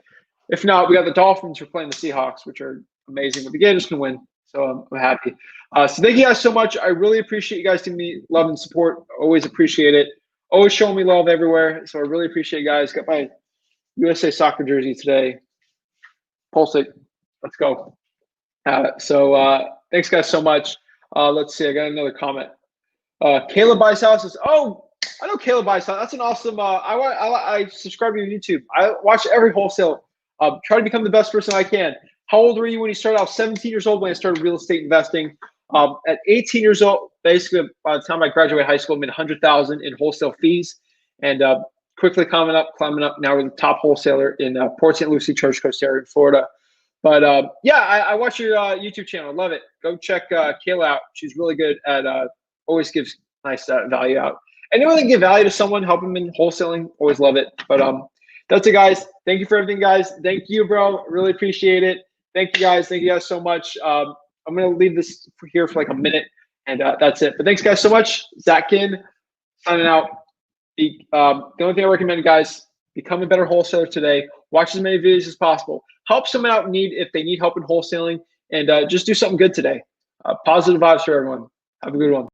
If not, we got the Dolphins. We're playing the Seahawks, which are amazing. But the Gators can win, so I'm happy. So thank you guys so much. I really appreciate you guys giving me love and support. Always appreciate it. Always showing me love everywhere. So I really appreciate you guys. Got my USA soccer jersey today. Pulse it. Let's go. Thanks guys so much. Let's see. I got another comment. Caleb buys houses. Oh, I know Caleb buys houses. That's an awesome. I subscribe to your YouTube. I watch every wholesale. Try to become the best person I can. How old were you when you started out? 17 years old when I started real estate investing. At 18 years old, basically by the time I graduated high school, I made $100,000 in wholesale fees, and quickly climbing up. Now we're the top wholesaler in Port St. Lucie, Church Coast area in Florida. But yeah, I watch your YouTube channel. Love it. Go check Kayla out. She's really good at always gives nice value out. Anyone that can give value to someone, help them in wholesaling, always love it. But that's it, guys. Thank you for everything, guys. Thank you, bro. Really appreciate it. Thank you, guys. Thank you guys so much. I'm going to leave this here for like a minute, and that's it. But thanks, guys, so much. Zach Ginn, signing out. The only thing I recommend, guys, become a better wholesaler today. Watch as many videos as possible. Help someone out if they need help in wholesaling, and just do something good today. Positive vibes for everyone. Have a good one.